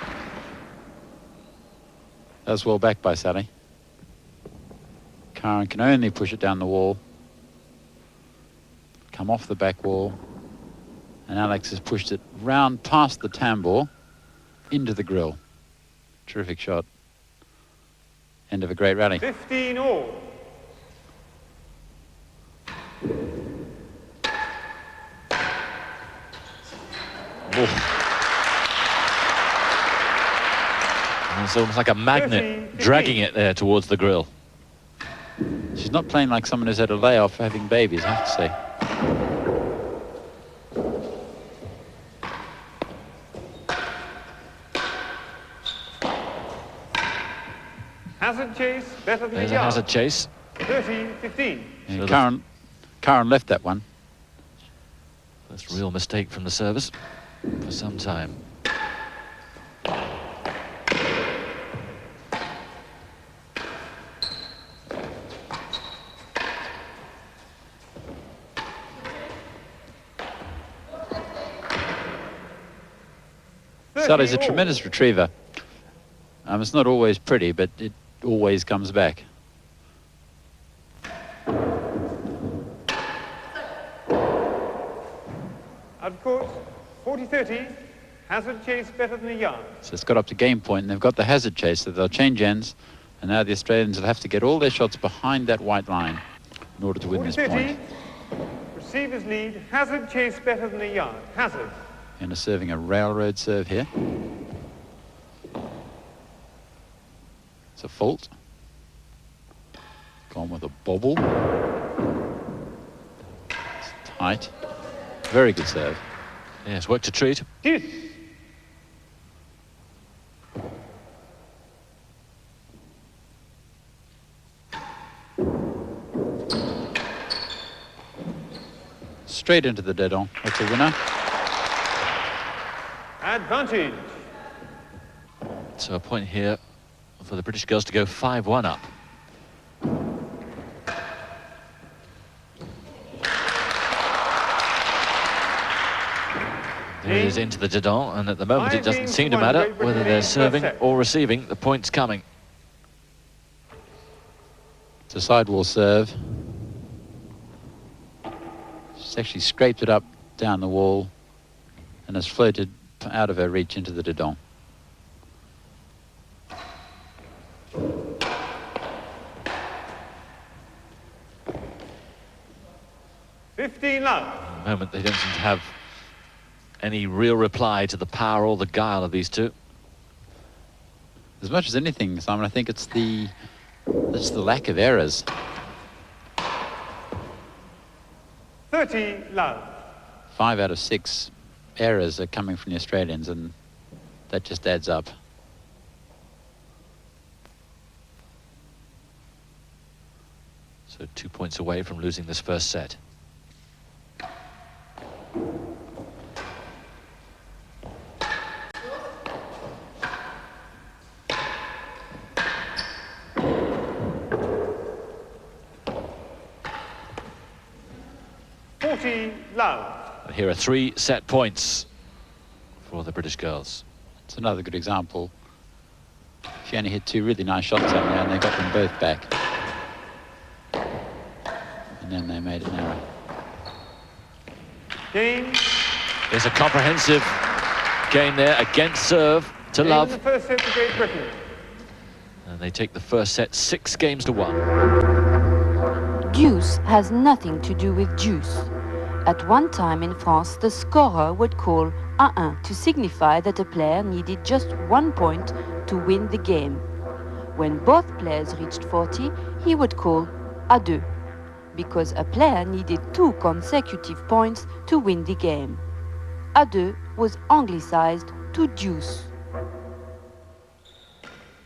That's well back by Sally. Karen can only push it down the wall. Come off the back wall. And Alex has pushed it round past the tambour into the grill. Terrific shot. End of a great rally. 15 all. It's almost like a magnet dragging it there towards the grill. She's not playing like someone who's had a layoff for having babies, I have to say. Hazard chase, better than There's a a yard. hazard chase. 13-15. Yeah, Karen left that one. First real mistake from the service for some time. Sally's a tremendous retriever. It's not always pretty, but it always comes back. Of course, 40-30. Hazard chase better than a yard. So it's got up to game point, and they've got the hazard chase, so they'll change ends, and now the Australians will have to get all their shots behind that white line in order to win this point. Receivers lead. Hazard chase better than a yard. Hazard. And serving a railroad serve here. It's a fault. Gone with a bobble. It's tight. Very good serve. Yes, work to treat. Deuce. Straight into the dead on. That's a winner. Advantage. So a point here for the British girls to go 5-1 up. There it is into the Dedon, and at the moment it doesn't seem to matter whether they're serving or receiving. The point's coming. It's a sidewall serve. She's actually scraped it up down the wall and has floated out of her reach into the Dedon. Love. At the moment they don't seem to have any real reply to the power or the guile of these two. As much as anything, Simon, I think it's the lack of errors. 30 love. 5 out of 6 errors are coming from the Australians, and that just adds up. So 2 points away from losing this first set. Love. And here are 3 set points for the British girls. It's another good example. She only hit 2 really nice shots out there, and they got them both back. And then they made an error. Game. There's a comprehensive game there against serve to Love. The first set to Great Britain. And they take the first set 6-1. Deuce has nothing to do with juice. At one time in France, the scorer would call 1-1 to signify that a player needed just 1 point to win the game. When both players reached 40, he would call 2, because a player needed 2 consecutive points to win the game. 2 was anglicized to deuce.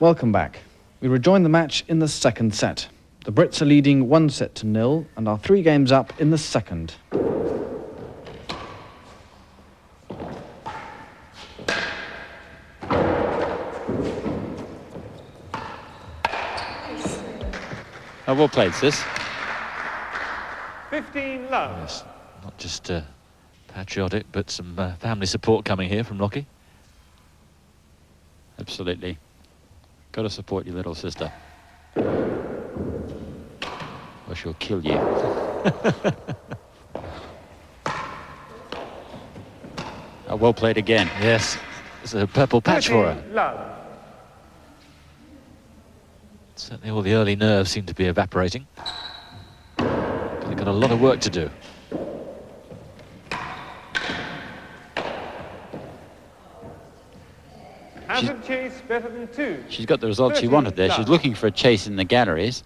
Welcome back. We rejoin the match in the second set. The Brits are leading 1-0 and are 3 games up in the second. Well played, sis. 15 love. Yes, not just Patriotic, but some family support coming here from Lachie. Absolutely. Got to support your little sister, or she'll kill you. Well played again. Yes, it's a purple patch for her. Love. Certainly all the early nerves seem to be evaporating. But they've got a lot of work to do. Hazard chase better than 2. She's got the result she wanted there. She's looking for a chase in the galleries,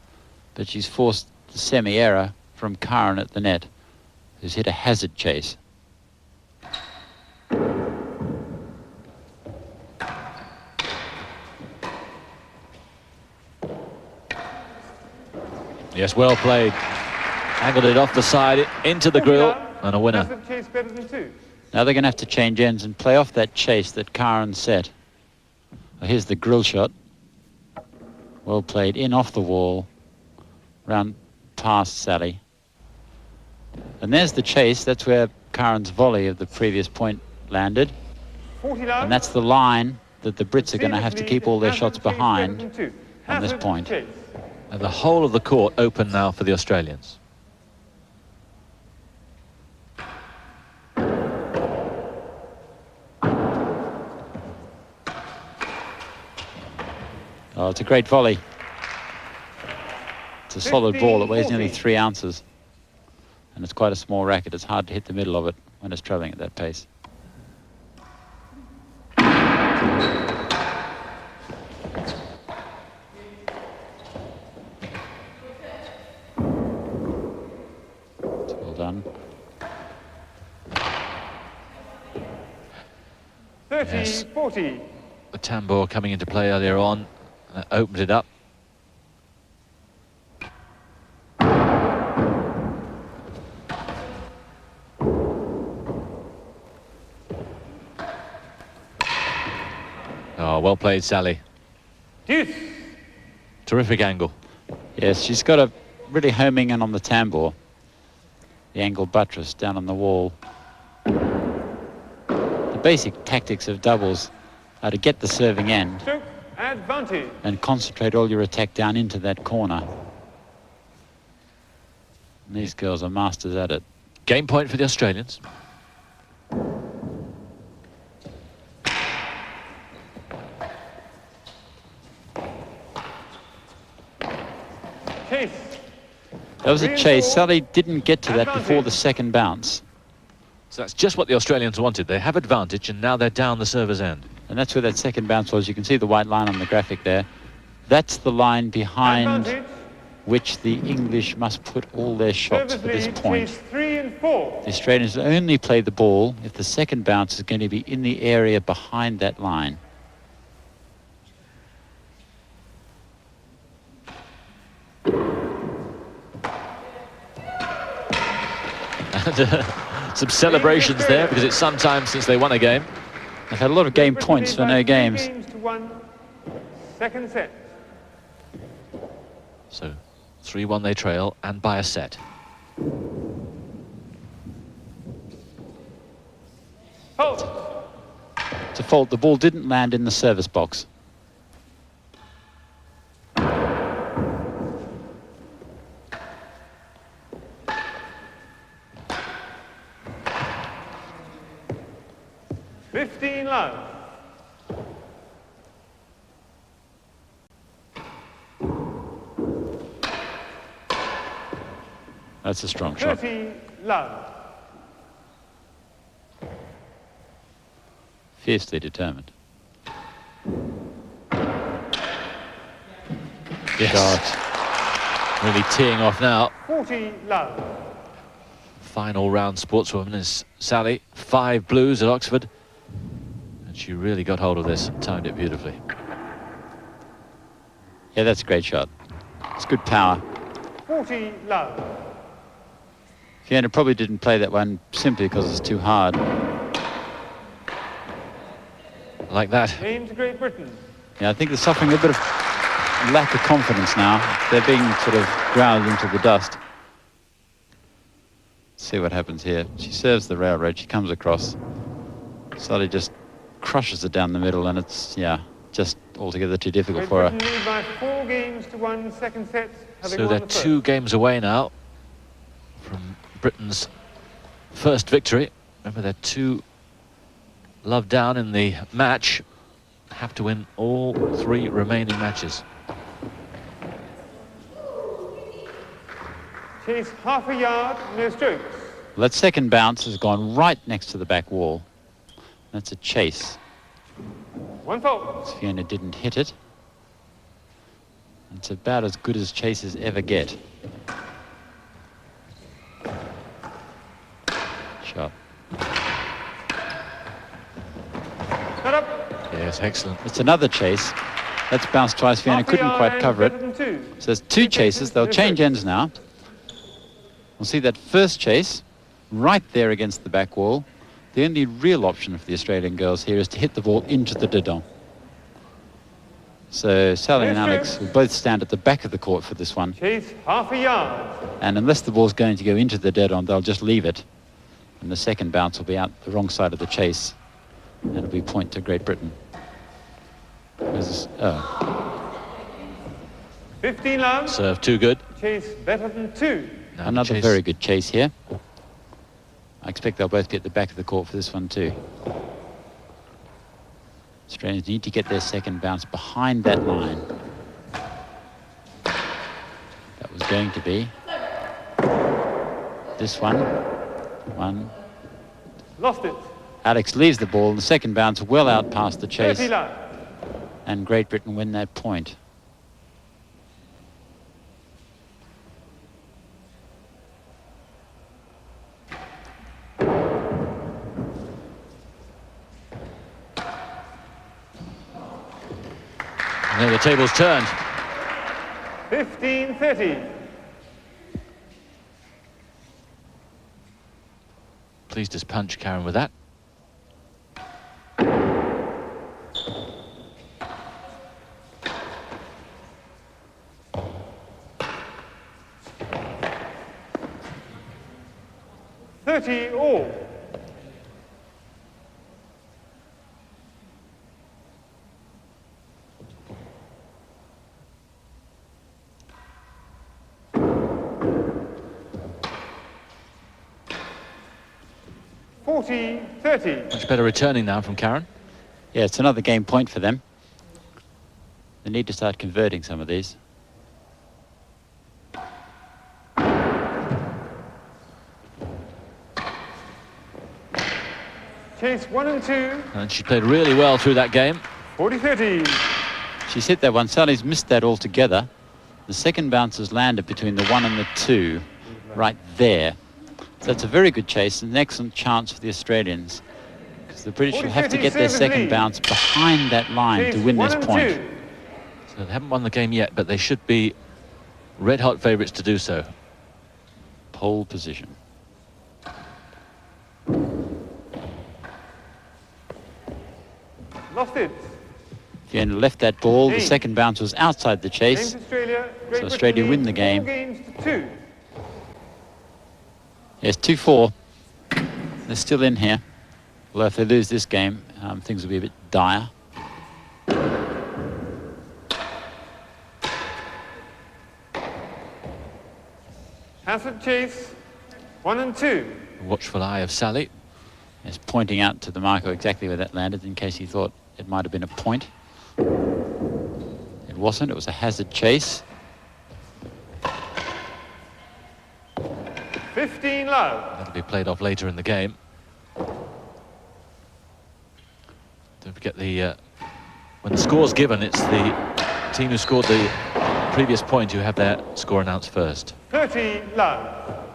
but she's forced the semi-error from Karen at the net, who's hit a hazard chase. Yes, well played. Angled it off the side, into the grill, and a winner. Hazard chase better than 2. Now they're going to have to change ends and play off that chase that Karen set. Well, here's the grill shot. Well played, in off the wall, round past Sally. And there's the chase. That's where Karen's volley of the previous point landed. And that's the line that the Brits are going to have to keep all their shots behind on this point. And the whole of the court open now for the Australians. Oh, it's a great volley. It's a solid ball. It weighs nearly 3 ounces. And it's quite a small racket. It's hard to hit the middle of it when it's travelling at that pace. Well done. 30-40. The tambour coming into play earlier on. Opened it up. Oh, well played, Sally. Deuce. Terrific angle. Yes, she's got a really homing in on the tambour. The angle buttress down on the wall. The basic tactics of doubles are to get the serving end Advantage. and concentrate all your attack down into that corner. And these girls are masters at it. Game point for the Australians. Chase. That was a chase. Sally didn't get to that before the second bounce. So that's just what the Australians wanted. They have advantage, and now they're down the server's end. And that's where that second bounce was. You can see the white line on the graphic there. That's the line behind which the English must put all their shots for this point. 3 and 4. The Australians only play the ball if the second bounce is going to be in the area behind that line. And some celebrations there, because it's some time since they won a game. They've had a lot of game points for no games. 3 games to 1. Second set. So 3-1 they trail, and by a set. Fault. It's a fault. The ball didn't land in the service box. Love. That's a strong shot. 30 love. Fiercely determined. Yes. God. Really teeing off now. 40 love. Final round sportswoman is Sally. 5 blues at Oxford. And she really got hold of this and timed it beautifully. Yeah, that's a great shot. It's good power. 40 love. Fiona probably didn't play that one simply because it's too hard. Like that. Game to Great Britain. Yeah, I think they're suffering a bit of lack of confidence now. They're being sort of ground into the dust. See what happens here. She serves the railroad. She comes across. Sally just crushes it down the middle, and it's, yeah, just altogether too difficult for her. Lead by 4 games to 1, second set. So they're 2 games away now from Britain's first victory. Remember, they're 2 love down in the match. Have to win all 3 remaining matches. Chase half a yard, no strokes. Well, that second bounce has gone right next to the back wall. That's a chase. 1 fault. Fiona didn't hit it. It's about as good as chases ever get. Shot. Cut up. Yes, excellent. It's another chase. That's bounced twice. Fiona couldn't quite cover it. So there's 2 chases. They'll change ends now. We'll see that first chase right there against the back wall. The only real option for the Australian girls here is to hit the ball into the dedon. So Sally and Alex will both stand at the back of the court for this one. Chase half a yard. And unless the ball's going to go into the dedon, they'll just leave it. And the second bounce will be out the wrong side of the chase. And it'll be point to Great Britain. 15 love. Serve too good. Chase better than 2. Another chase. very good chase here. I expect they'll both be at the back of the court for this one too. Australians need to get their second bounce behind that line. That was going to be this one. Lost it. Alex leaves the ball, and the second bounce well out past the chase. 30 love. And Great Britain win that point. And then the table's turned. 15-30. Pleased as punch, Karen, with that. All. Much better returning now from Karen. Yeah, it's another game point for them. They need to start converting some of these. Chase 1 and 2. And she played really well through that game. 40-30. She's hit that one. Sally's missed that altogether. The second bounce has landed between the 1 and the 2, right there. So that's a very good chase and an excellent chance for the Australians, because the British will have to get their second bounce behind that line to win this point. So they haven't won the game yet, but they should be red-hot favourites to do so. Pole position. Lost it. Fiona left that ball. The second bounce was outside the chase. Australia, so Australia win the game. 4 games to 2. Yes, 2-4. They're still in here. Although if they lose this game, things will be a bit dire. Hazard chase 1 and 2. Watchful eye of Sally. Is pointing out to the marker exactly where that landed in case he thought it might have been a point. It wasn't. It was a hazard chase. 15 love. That'll be played off later in the game. Don't forget when the score's given, it's the team who scored the previous point who have their score announced first. 30 love.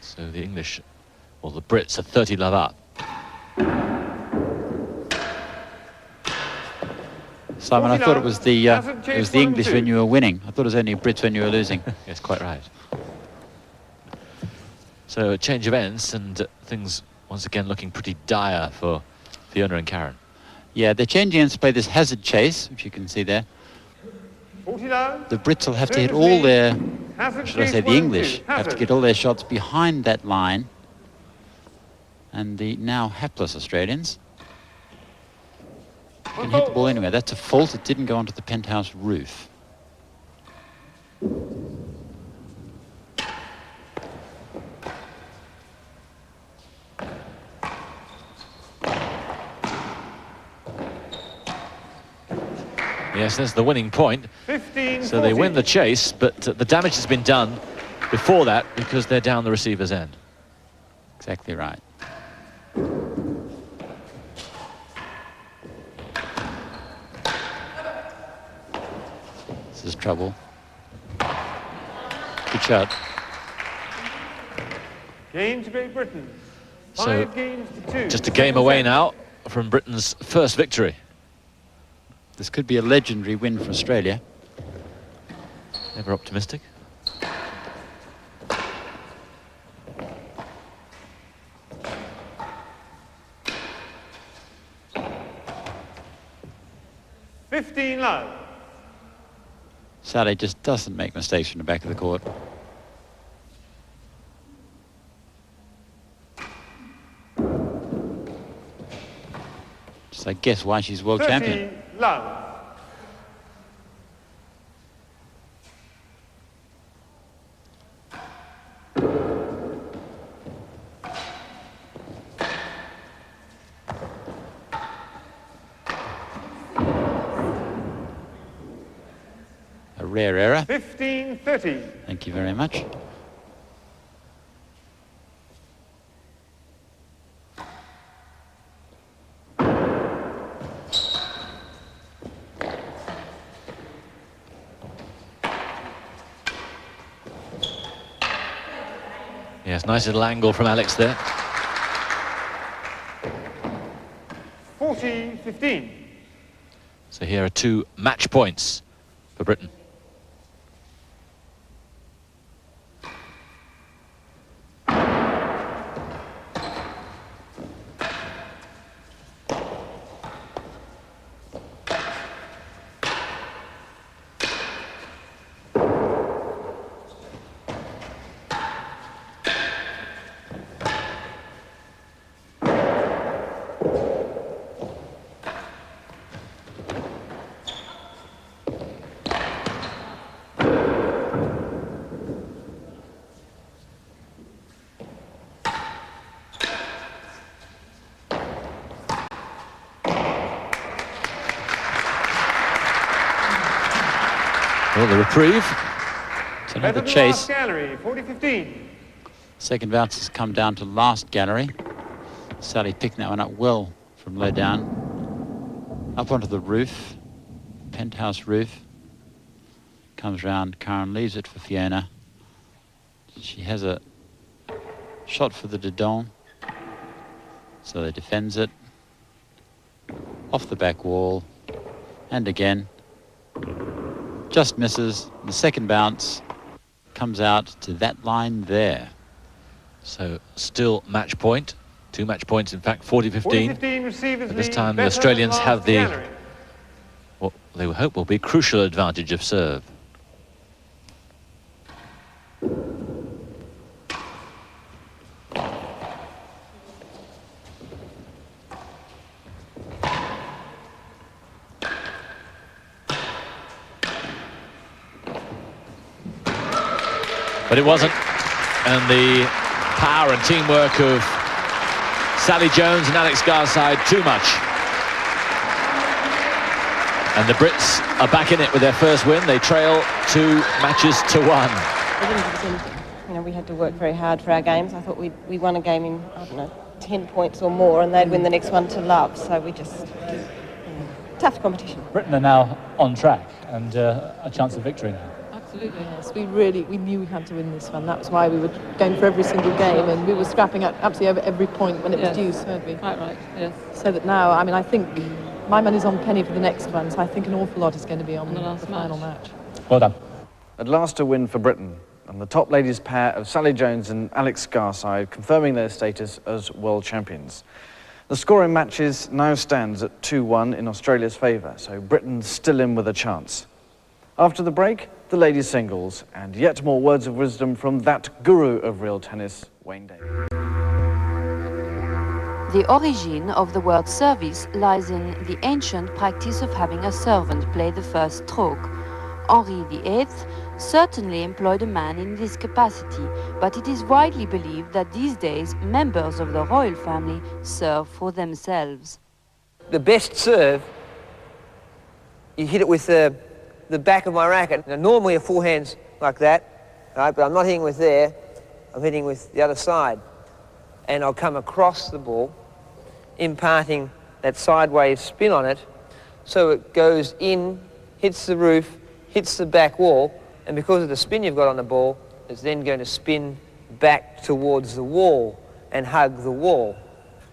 So the English, or the Brits, are 30 love up. Simon, I thought it was the English when you were winning. I thought it was only Brits when you were losing. Yes, quite right. So a change of ends, and things once again looking pretty dire for Fiona and Karen. Yeah, they're changing ends to play this hazard chase, which you can see there. 40 love. The Brits will have to hit all their should I say the English, have to get all their shots behind that line. And the now hapless Australians can hit the ball anywhere. That's a fault. It didn't go onto the penthouse roof. Yes, there's the winning point. 15, so they win the chase, but the damage has been done before that because they're down the receiver's end. Exactly right. This is trouble. Good shot. Game to Great Britain. So 5 games to 2. just a game away now from Britain's first victory. This could be a legendary win for Australia. Never optimistic. Love. Sally just doesn't make mistakes from the back of the court. So I guess why she's world champion. Love. A rare error. 15-30. Thank you very much. Yes, nice little angle from Alex there. 40-15. So here are 2 match points for Britain. Well, the reprieve. It's another chase. Gallery, 40-15. Second bounce has come down to last gallery. Sally picking that one up well from low down. Up onto the roof, penthouse roof. Comes round, Karen leaves it for Fiona. She has a shot for the Didon. So they defends it. Off the back wall. And again. Just misses. The second bounce comes out to that line there. So still match point. 2 match points, in fact, 40-15. 40-15 receivers But this lead, time the better Australians than have last the, gallery. what they hope will be crucial advantage of serve. But it wasn't, and the power and teamwork of Sally Jones and Alex Garside too much. And the Brits are back in it with their first win. They trail 2 matches to 1. They didn't give us anything. You know, we had to work very hard for our games. I thought we won a game in, I don't know, 10 points or more, and they'd win the next one to love. So we just, tough competition. Britain are now on track and a chance of victory now. Absolutely, yes. We knew we had to win this one. That was why we were going for every single game, and we were scrapping at absolutely over every point when it was due, weren't we? Quite right, yes. So that now, I mean, I think my money's on Penny for the next one, so I think an awful lot is going to be on the final match. Well done. At last a win for Britain, and the top ladies pair of Sally Jones and Alex Garside confirming their status as world champions. The score in matches now stands at 2-1 in Australia's favour, so Britain's still in with a chance. After the break, the ladies' singles, and yet more words of wisdom from that guru of real tennis, Wayne Davies. The origin of the word service lies in the ancient practice of having a servant play the first stroke. Henri VIII certainly employed a man in this capacity, but it is widely believed that these days members of the royal family serve for themselves. The best serve, you hit it with the back of my racket. Now, normally a forehand's like that, right? But I'm not hitting with there, I'm hitting with the other side. And I'll come across the ball, imparting that sideways spin on it, so it goes in, hits the roof, hits the back wall, and because of the spin you've got on the ball, it's then going to spin back towards the wall and hug the wall.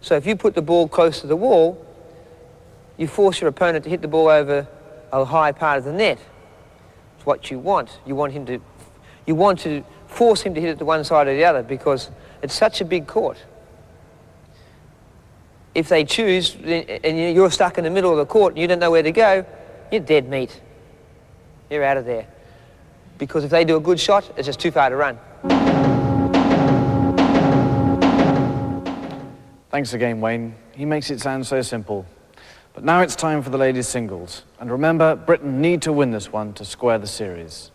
So if you put the ball close to the wall, you force your opponent to hit the ball over a high part of the net. It's what you want. You want to force him to hit it to one side or the other because it's such a big court. If they choose and you're stuck in the middle of the court and you don't know where to go, you're dead meat. You're out of there. Because if they do a good shot, it's just too far to run. Thanks again, Wayne. He makes it sound so simple. But now it's time for the ladies' singles. And remember, Britain need to win this one to square the series.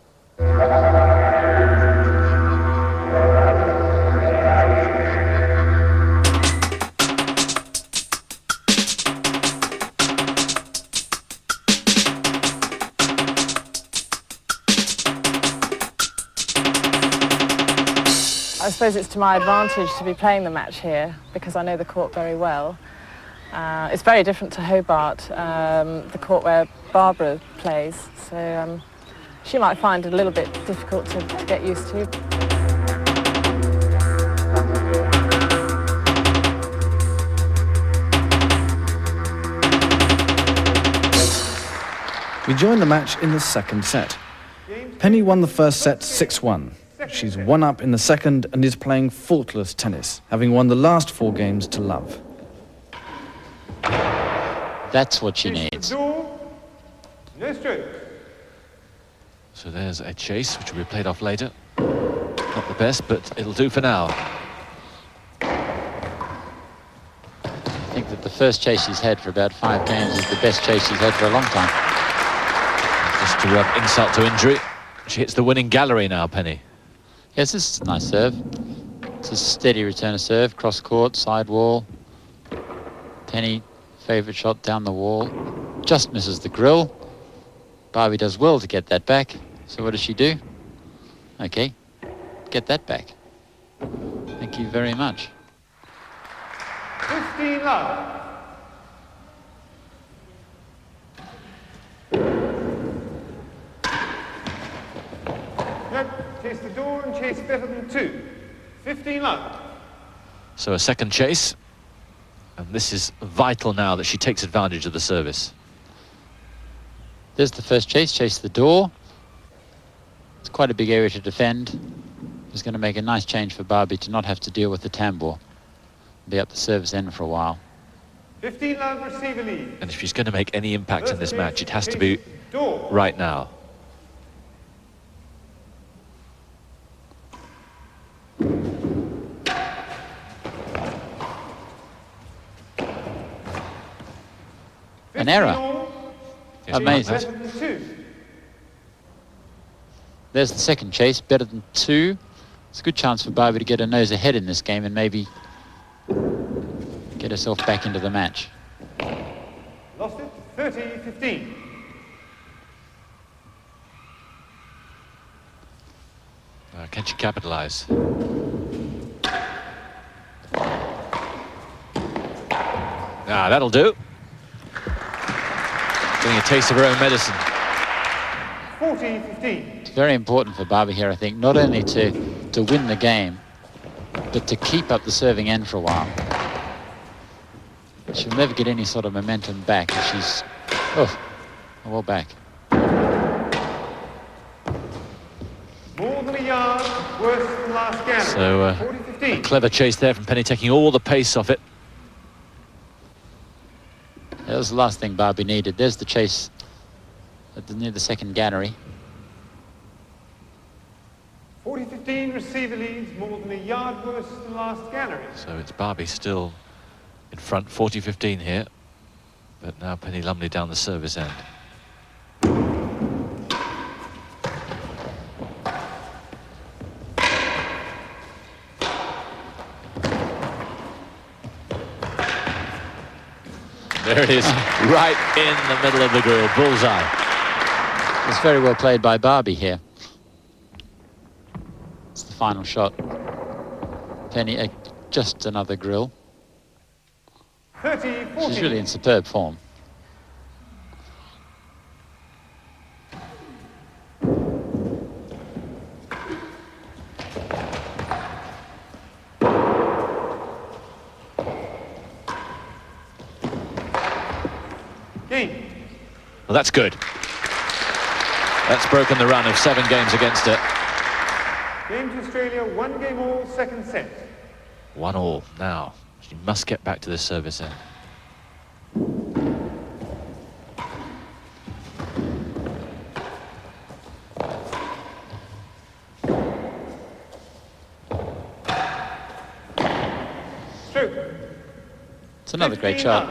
I suppose it's to my advantage to be playing the match here because I know the court very well. It's very different to Hobart, the court where Barbara plays, so she might find it a little bit difficult to get used to. We join the match in the second set. Penny won the first set 6-1. She's one up in the second and is playing faultless tennis, having won the last 4 games to love. That's what she needs. So there's a chase, which will be played off later. Not the best, but it'll do for now. I think that the first chase she's had for about 5 games is the best chase she's had for a long time. Just to rub insult to injury, she hits the winning gallery now, Penny. Yes, this is a nice serve. It's a steady return of serve, cross court, side wall. Penny, favourite shot down the wall. Just misses the grill. Barbie does well to get that back. So what does she do? Okay, get that back. Thank you very much. 15 love. Chase the door and chase better than 2. 15 love. So a second chase. And this is vital now that she takes advantage of the service. There's the first chase, chase the door. It's quite a big area to defend. It's going to make a nice change for Barbie to not have to deal with the tambour. Be up the service end for a while. 15 love, receive a lead. And if she's going to make any impact in this match, it has to be right now. An error. Amazing. There's the second chase, better than 2. It's a good chance for Barbie to get her nose ahead in this game and maybe get herself back into the match. Lost it, 30-15. Can she capitalise? That'll do. Getting a taste of her own medicine. 40-15. It's very important for Barbie here, I think, not only to win the game, but to keep up the serving end for a while. She'll never get any sort of momentum back if she's, well back. More than a yard, worse than last game. So a clever chase there from Penny, taking all the pace off it. That was the last thing Barbie needed. There's the chase near the second gallery. 40-15, receiver leads more than a yard worse than last gallery. So it's Barbie still in front, 40-15 here. But now Penny Lumley down the service end. There it is, right in the middle of the grill, bullseye. It's very well played by Barbie here. It's the final shot. Penny, just another grill. 30, 40. She's really in superb form. Game. Well, that's good. That's broken the run of 7 games against her. Game to Australia, 1 game all, second set. 1-1 now. She must get back to the service end. It's another great shot.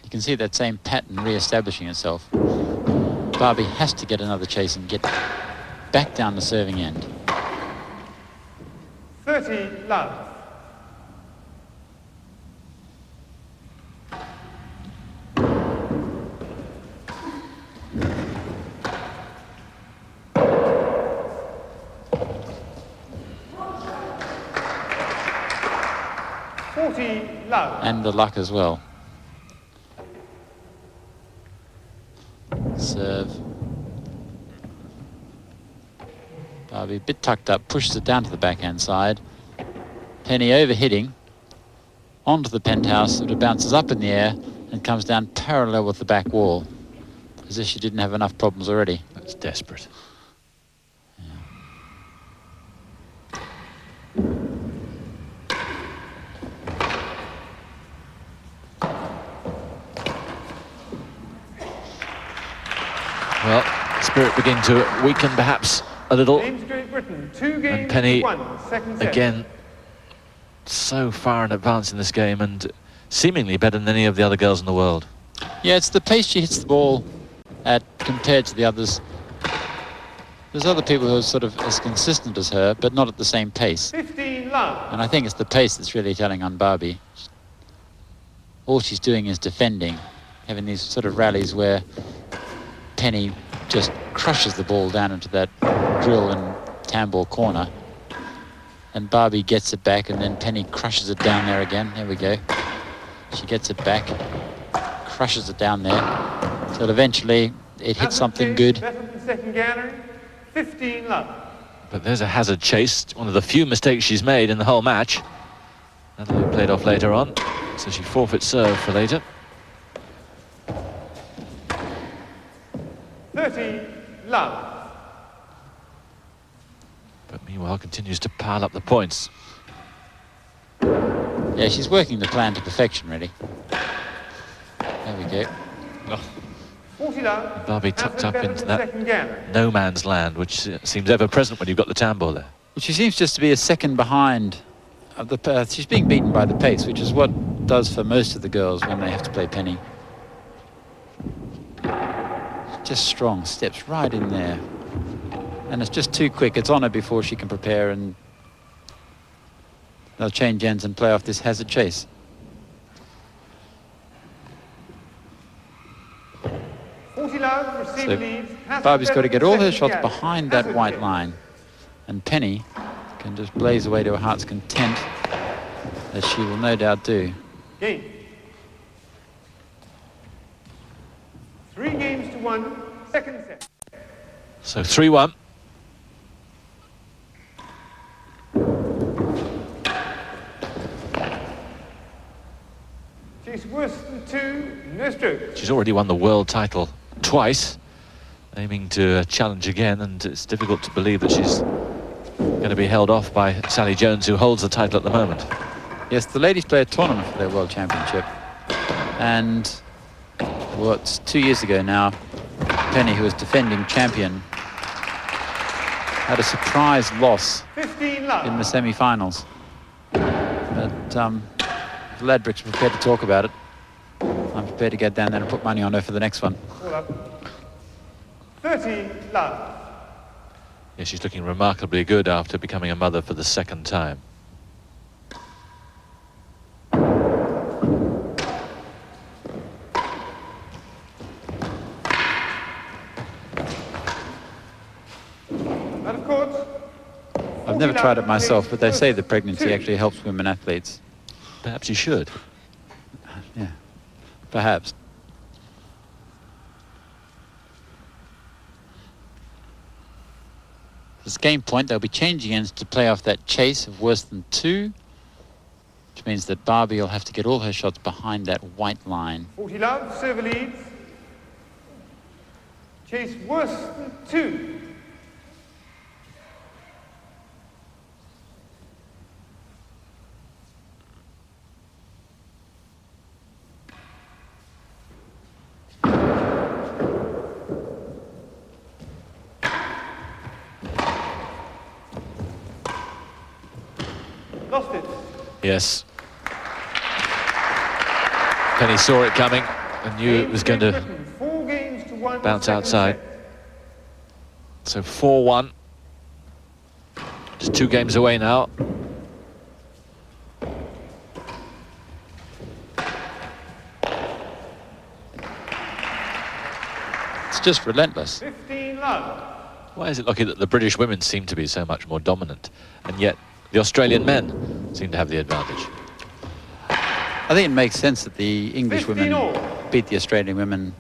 You can see that same pattern re-establishing itself. Barbie has to get another chase and get back down the serving end. 30, love. And the luck as well. Serve. Barbie a bit tucked up, pushes it down to the backhand side. Penny overhitting onto the penthouse. It bounces up in the air and comes down parallel with the back wall, as if she didn't have enough problems already. That's desperate. Well, spirit begin to weaken perhaps a little. Britain, 2 games And Penny, to 1, second set. again, so far in advance in this game and seemingly better than any of the other girls in the world. Yeah, it's the pace she hits the ball at compared to the others. There's other people who are sort of as consistent as her, but not at the same pace. 15 love. And I think it's the pace that's really telling on Barbie. All she's doing is defending, having these sort of rallies where Penny just crushes the ball down into that drill and tambor corner, and Barbie gets it back, and then Penny crushes it down there again. There we go. She gets it back, crushes it down there, till eventually it hits something good. Better than second gallery, 15 love. But there's a hazard chase, one of the few mistakes she's made in the whole match. That'll be played off later on, so she forfeits serve for later. 30 love. But meanwhile continues to pile up the points. Yeah, she's working the plan to perfection, really. There we go. Oh. 40 love. Barbie tucked up into that no man's land, which seems ever present when you've got the tambor there. Well, she seems just to be a second behind of the path. She's being beaten by the pace, which is what does for most of the girls when they have to play Penny. Just strong, steps right in there. And it's just too quick. It's on her before she can prepare, and they'll change ends and play off this hazard chase. 40 love, receiver So leads. Barbie's got to get all her shots behind that white line, and Penny can just blaze away to her heart's content, as she will no doubt do. Game. 3 games to 1, second set. So 3-1. She's worse than 2, no stroke. She's already won the world title twice, aiming to challenge again, and it's difficult to believe that she's going to be held off by Sally Jones, who holds the title at the moment. Yes, the ladies play a tournament for their world championship, and what's 2 years ago now, Penny, who was defending champion, had a surprise loss 15 love. in the semi-finals. But if Ladbrokes are prepared to talk about it, I'm prepared to get down there and put money on her for the next one. 30 love. Yeah, she's looking remarkably good after becoming a mother for the second time. I've never tried it myself, but they say that pregnancy actually helps women athletes. Perhaps you should. Yeah, perhaps. This game point, they'll be changing ends to play off that chase of worse than 2, which means that Barbie will have to get all her shots behind that white line. 40 love, server leads. Chase worse than 2. Lost it. Yes. Penny saw it coming and knew it was going to 4 games to 1 bounce outside. So 4-1. Just 2 games away now. It's just relentless. 15 love. Why is it lucky that the British women seem to be so much more dominant, and yet the Australian men seem to have the advantage? I think it makes sense that the English women beat the Australian women.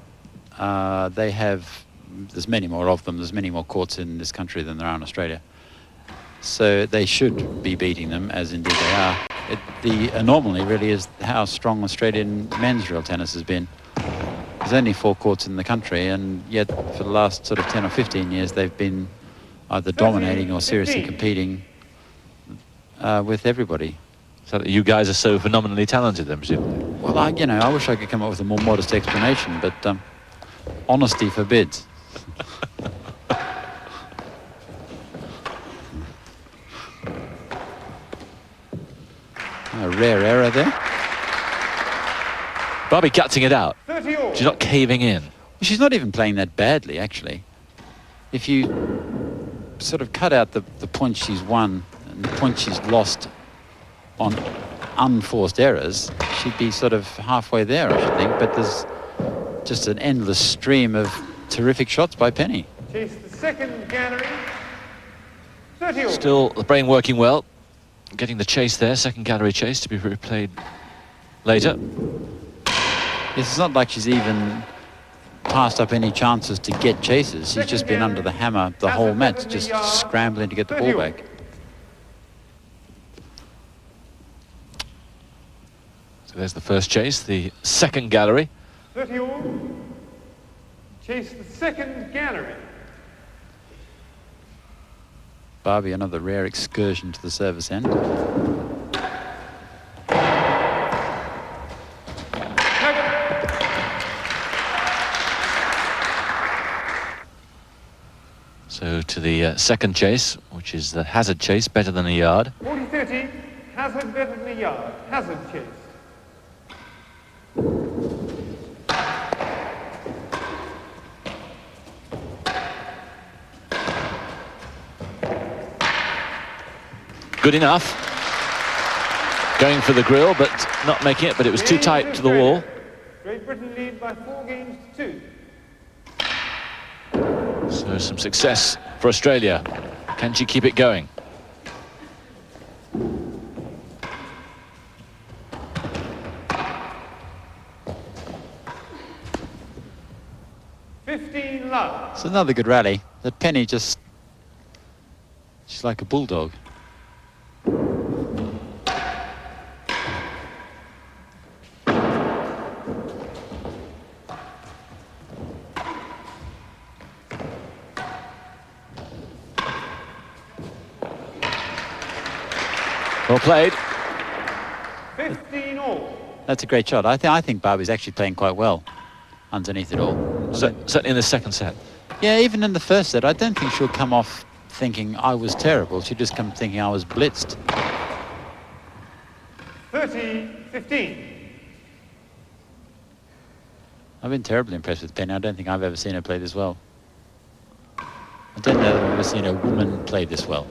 They have, there's many more of them, there's many more courts in this country than there are in Australia. So they should be beating them, as indeed they are. The anomaly really is how strong Australian men's real tennis has been. There's only 4 courts in the country, and yet for the last sort of 10 or 15 years they've been either dominating or seriously competing with everybody. So that you guys are so phenomenally talented then, presumably? Well, I wish I could come up with a more modest explanation, but honesty forbids. A rare error there. Barbie cutting it out. She's not caving in. She's not even playing that badly, actually. If you sort of cut out the points she's won and the points she's lost on unforced errors, she'd be sort of halfway there, I should think. But there's just an endless stream of terrific shots by Penny. Chase the second gallery. 30 all. Still the brain working well. Getting the chase there, second gallery chase to be replayed later. It's not like she's even passed up any chances to get chases. She's just been under the hammer the whole match, just scrambling to get the ball back. So there's the first chase, the second gallery. 30 all. Chase the second gallery. Barbie, another rare excursion to the service end. So to the second chase, which is the hazard chase, better than a yard. 40-30, hazard better than a yard, hazard chase. Good enough. Going for the grill, but not making it, but it was too tight to the wall. Great Britain lead by 4 games to 2. So some success for Australia. Can she keep it going? It's another good rally. That Penny just, she's like a bulldog. Well played. 15 all. That's a great shot. I think Barbie's actually playing quite well underneath it all. Certainly in the second set. Yeah, even in the first set, I don't think she'll come off thinking I was terrible. She'd just come thinking I was blitzed. 30-15. I've been terribly impressed with Penny. I don't think I've ever seen her play this well. I don't know that I've ever seen a woman play this well.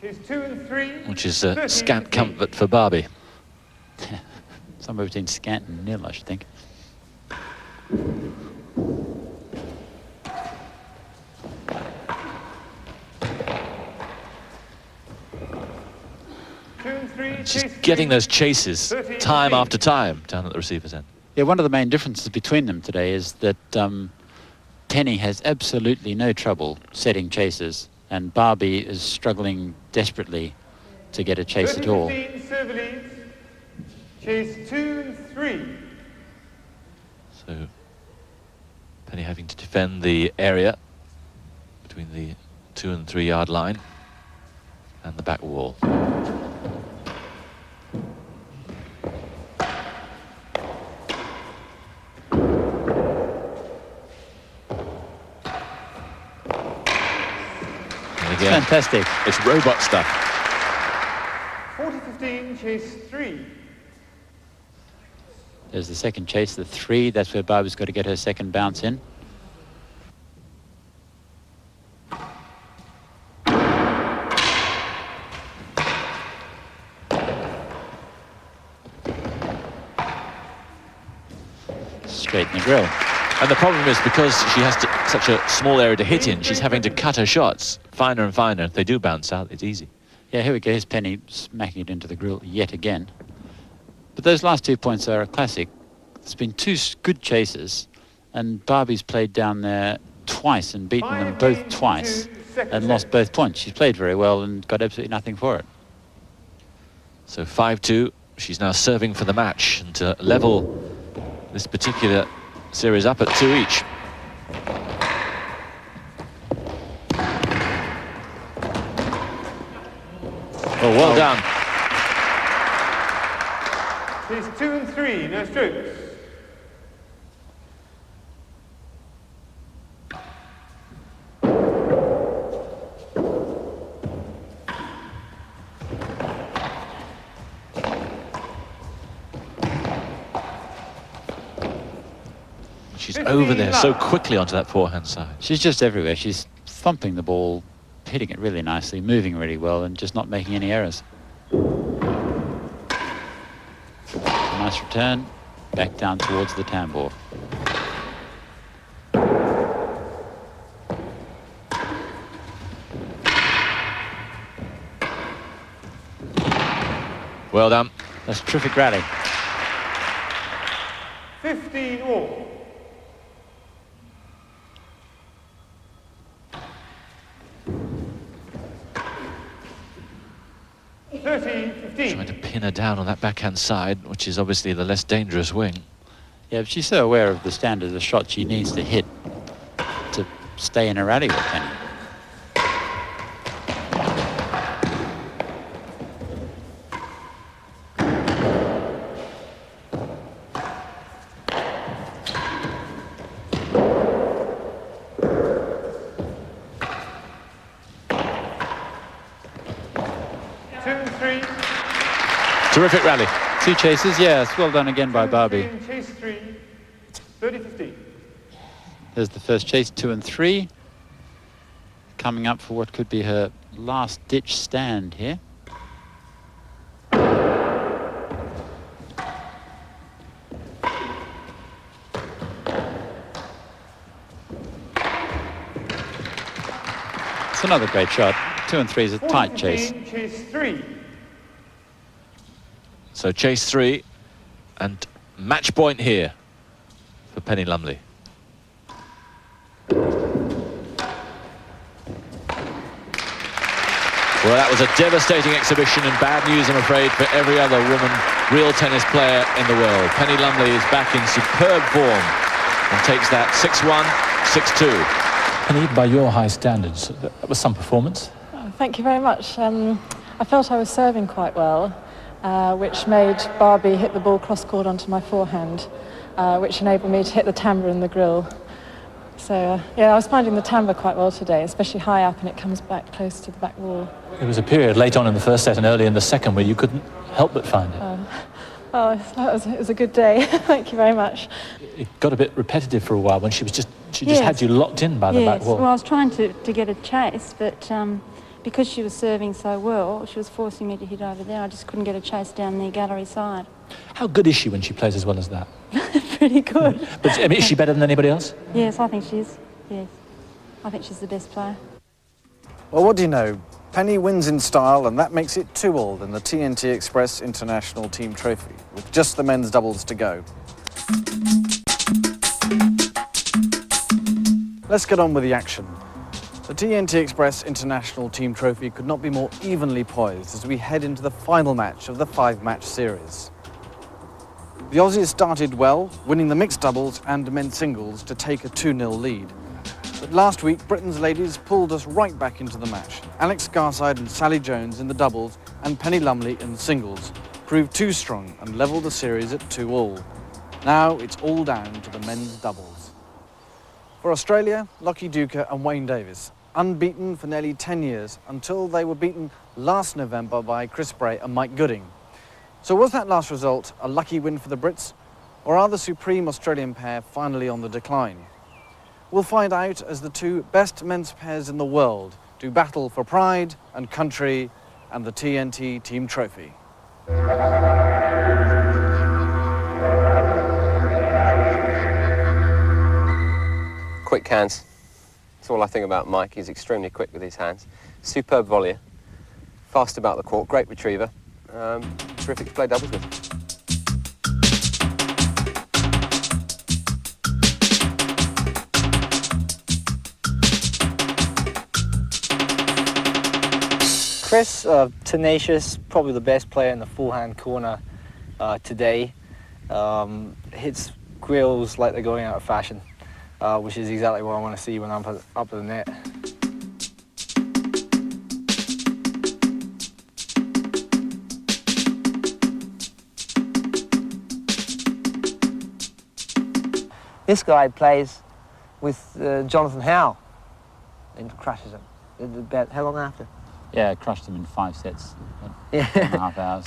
She's 2 and 3. Which is scant comfort for Barbie. Somewhere between scant and nil, I should think. Just getting those chases time after time down at the receiver's end. Yeah, one of the main differences between them today is that Penny has absolutely no trouble setting chases, and Barbie is struggling desperately to get a chase at all. Chase 2 and 3. So Penny having to defend the area between the 2 and 3 yard line and the back wall. Again, fantastic. It's robot stuff. 40-15, chase 3. There's the second chase, the 3. That's where Barbie's got to get her second bounce in. Straight in the grill. And the problem is, because she has such a small area to hit in, she's having to cut her shots finer and finer. If they do bounce out, it's easy. Yeah, here we go. Here's Penny smacking it into the grill yet again. But those last 2 points are a classic. There's been 2 good chases, and Barbie's played down there twice and beaten them both twice and lost both points. She's played very well and got absolutely nothing for it. So 5-2. She's now serving for the match and to level this particular series up at 2 each. Oh, well done. She's 2 and 3, no strokes. She's over there so quickly onto that forehand side. She's just everywhere. She's thumping the ball, hitting it really nicely, moving really well, and just not making any errors. Nice return, back down towards the tambour. Well done. That's a terrific rally. 15 all. Trying to pin her down on that backhand side, which is obviously the less dangerous wing. Yeah, but she's so aware of the standard of the shot she needs to hit to stay in a rally with Penny. Terrific rally. 2 chases, yes, well done again by Barbie. Chase 3, 30-15. There's the first chase, 2 and 3. Coming up for what could be her last ditch stand here. It's another great shot. 2 and 3 is a tight chase. Chase 3. So chase 3 and match point here for Penny Lumley. Well, that was a devastating exhibition and bad news, I'm afraid, for every other woman real tennis player in the world. Penny Lumley is back in superb form and takes that 6-1, 6-2. Penny, by your high standards, that was some performance. Thank you very much. I felt I was serving quite well, which made Barbie hit the ball cross-court onto my forehand, which enabled me to hit the tambour in the grill. So, yeah, I was finding the timbre quite well today, especially high up, and it comes back close to the back wall. There was a period late on in the first set and early in the second where you couldn't help but find it. It was a good day. Thank you very much. It got a bit repetitive for a while when she just had you locked in by the back wall. Well, I was trying to get a chase, but because she was serving so well, she was forcing me to hit over there. I just couldn't get a chase down the gallery side. How good is she when she plays as well as that? Pretty good. But I mean, is she better than anybody else? Yes, I think she is. Yes. I think she's the best player. Well, what do you know? Penny wins in style, and that makes it 2-all in the TNT Express International Team Trophy, with just the men's doubles to go. Let's get on with the action. The TNT Express International Team Trophy could not be more evenly poised as we head into the final match of the 5-match series. The Aussies started well, winning the mixed doubles and men's singles to take a 2-0 lead. But last week, Britain's ladies pulled us right back into the match. Alex Garside and Sally Jones in the doubles and Penny Lumley in the singles proved too strong and levelled the series at 2-all. Now it's all down to the men's doubles. For Australia, Lachie Deuchar and Wayne Davies, unbeaten for nearly 10 years until they were beaten last November by Chris Bray and Mike Gooding. So was that last result a lucky win for the Brits, or are the supreme Australian pair finally on the decline? We'll find out as the two best men's pairs in the world do battle for pride and country and the TNT Team Trophy. Quick hands. That's all I think about Mike. He's extremely quick with his hands. Superb volleyer. Fast about the court. Great retriever. Terrific to play doubles with. Chris, tenacious, probably the best player in the full-hand corner today. Hits grills like they're going out of fashion, which is exactly what I want to see when I'm up at the net. This guy plays with Jonathan Howe and crushes him. About how long after? Yeah, crushed him in 5 sets. Yeah. 1.5 hours.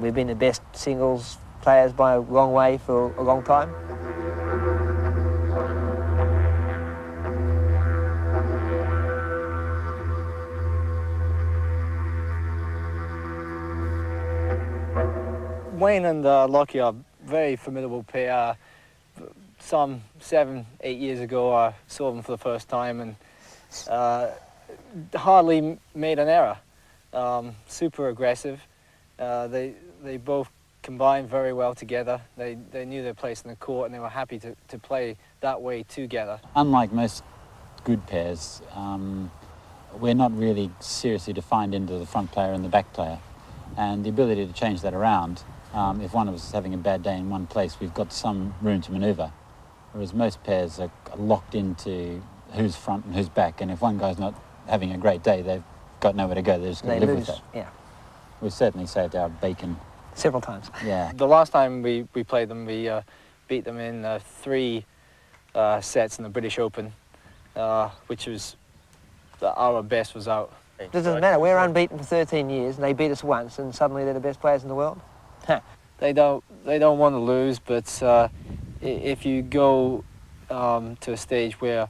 We've been the best singles players by a long way for a long time. Wayne and Lachie are a very formidable pair. Some 7-8 years ago I saw them for the first time and hardly made an error. Super aggressive. They both combined very well together. They knew their place in the court and they were happy to play that way together. Unlike most good pairs, we're not really seriously defined into the front player and the back player. And the ability to change that around, if one of us is having a bad day in one place, we've got some room to manoeuvre. Whereas most pairs are locked into who's front and who's back, and if one guy's not having a great day, they've got nowhere to go. They're just going to live with it. Yeah. We've certainly saved our bacon. Several times. Yeah. The last time we played them, we beat them in 3 sets in the British Open, which was our best was out. It doesn't matter. We're unbeaten for 13 years, and they beat us once, and suddenly they're the best players in the world. They don't want to lose, but if you go to a stage where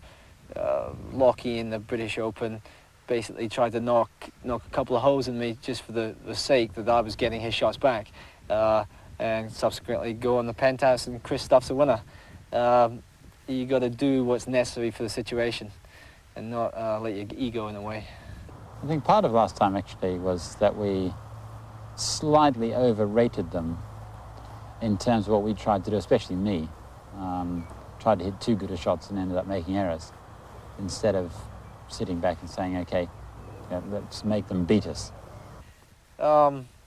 Lachie in the British Open basically tried to knock a couple of holes in me just for the sake that I was getting his shots back, and subsequently go on the penthouse and Chris stuffs a winner. You got to do what's necessary for the situation, and not let your ego in the way. I think part of last time actually was that we slightly overrated them in terms of what we tried to do, especially me. Tried to hit too good of shots and ended up making errors instead of sitting back and saying, okay, let's make them beat us.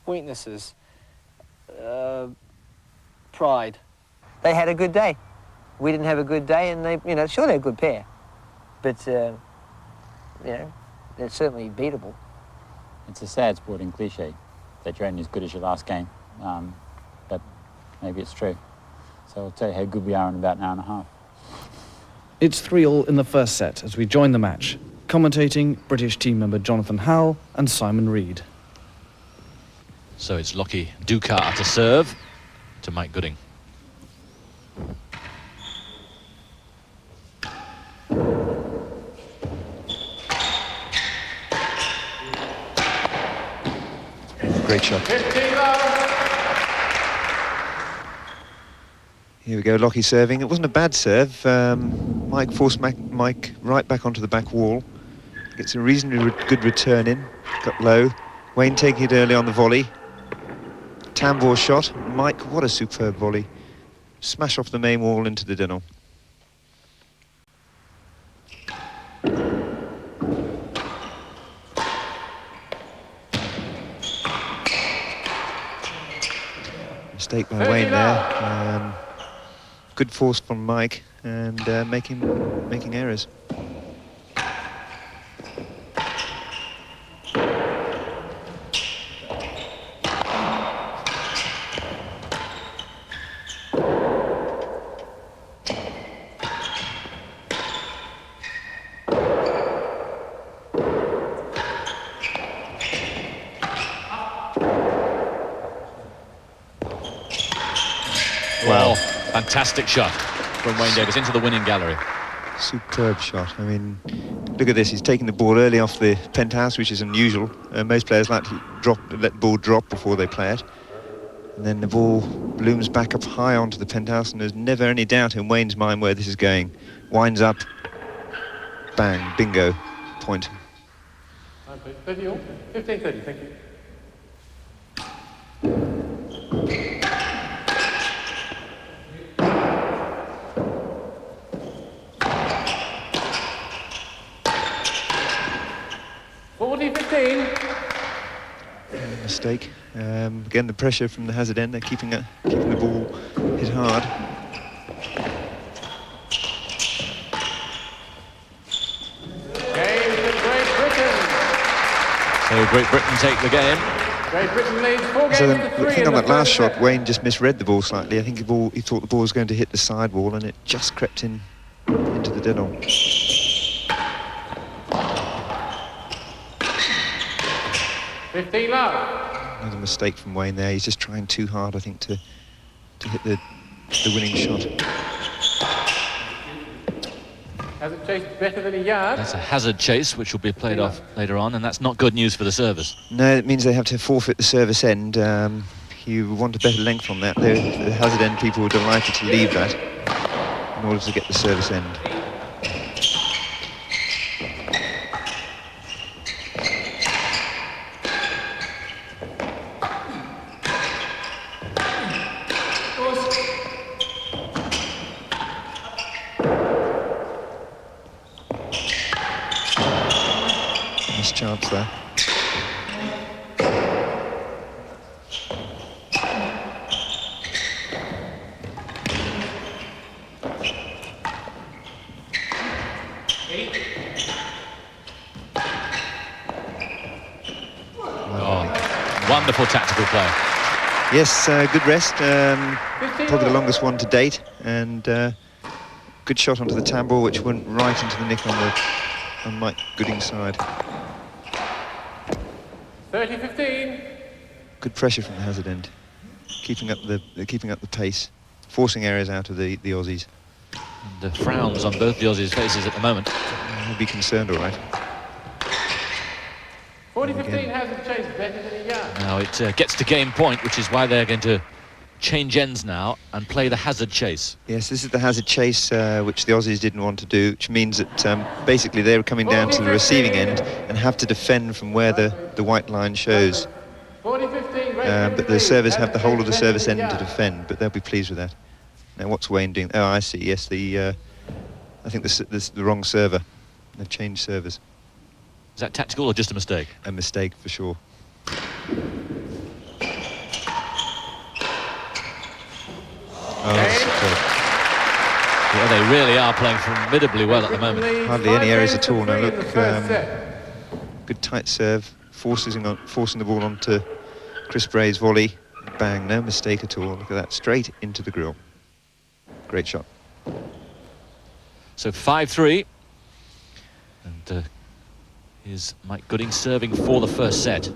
Weaknesses. Pride. They had a good day. We didn't have a good day, and they, sure they're a good pair, but they're certainly beatable. It's a sad sporting cliche that you're only as good as your last game, but maybe it's true. So I'll tell you how good we are in about an hour and a half. It's 3-3 in the first set as we join the match. Commentating, British team member Jonathan Howell and Simon Reed. So it's Lachie Deuchar to serve to Mike Gooding. Great shot. Here we go, Lachie serving. It wasn't a bad serve. Mike forced Mike right back onto the back wall. Gets a reasonably good return in. Got low. Wayne taking it early on the volley. Tambour shot. Mike, what a superb volley. Smash off the main wall into the dinnel. Mistake by Wayne there. Good force from Mike and making errors. Wow, fantastic shot from Wayne Davies into the winning gallery. Superb shot. I mean, look at this. He's taking the ball early off the penthouse, which is unusual. Most players like to let the ball drop before they play it. And then the ball blooms back up high onto the penthouse, and there's never any doubt in Wayne's mind where this is going. Winds up, bang, bingo, point. 15:30, thank you. Mistake. Again, the pressure from the hazard end. They're keeping the ball hit hard. Game to Great Britain. So Great Britain take the game. Great Britain leads 4 games So to 3 I think in on the that last first shot, set. Wayne just misread the ball slightly. I think he thought the ball was going to hit the sidewall, and it just crept in into the diddle. Another mistake from Wayne there. He's just trying too hard, I think, to hit the winning shot. Has it chased better than a yard? That's a hazard chase, which will be played off later on, and that's not good news for the service. No, it means they have to forfeit the service end. You want a better length on that. The hazard end people were delighted to leave that in order to get the service end. Nice chance there. Wonderful tactical play. Yes, good rest. Probably the longest one to date, and good shot onto the tambour, which went right into the nick on Mike Gooding's side. 30-15. Good pressure from the hazard end, keeping up the pace, forcing errors out of the Aussies. And the frowns on both the Aussies' faces at the moment. They'll be concerned, all right. 40-15 hasn't chased better than a yard. Now it gets to game point, which is why they're going to change ends now and play the hazard chase. Yes, this is the hazard chase, which the Aussies didn't want to do, which means that basically they're coming down to the receiving end and have to defend from where the white line shows. 40-15, but the servers have the whole of the service end to defend, but they'll be pleased with that. Now, what's Wayne doing? Oh, I see. Yes, I think this the wrong server. They've changed servers. Is that tactical or just a mistake? A mistake for sure. Yeah, they really are playing formidably well at the moment. Hardly any errors at all. Now look, good tight serve, forcing the ball onto Chris Bray's volley. Bang, no mistake at all. Look at that, straight into the grill. Great shot. So 5-3. And here's Mike Gooding serving for the first set.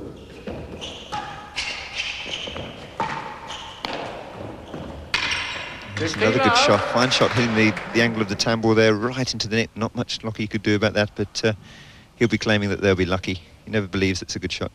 That's another good shot, fine shot, hitting the angle of the tambour there right into the net. Not much Lachie could do about that, but he'll be claiming that they'll be lucky. He never believes it's a good shot.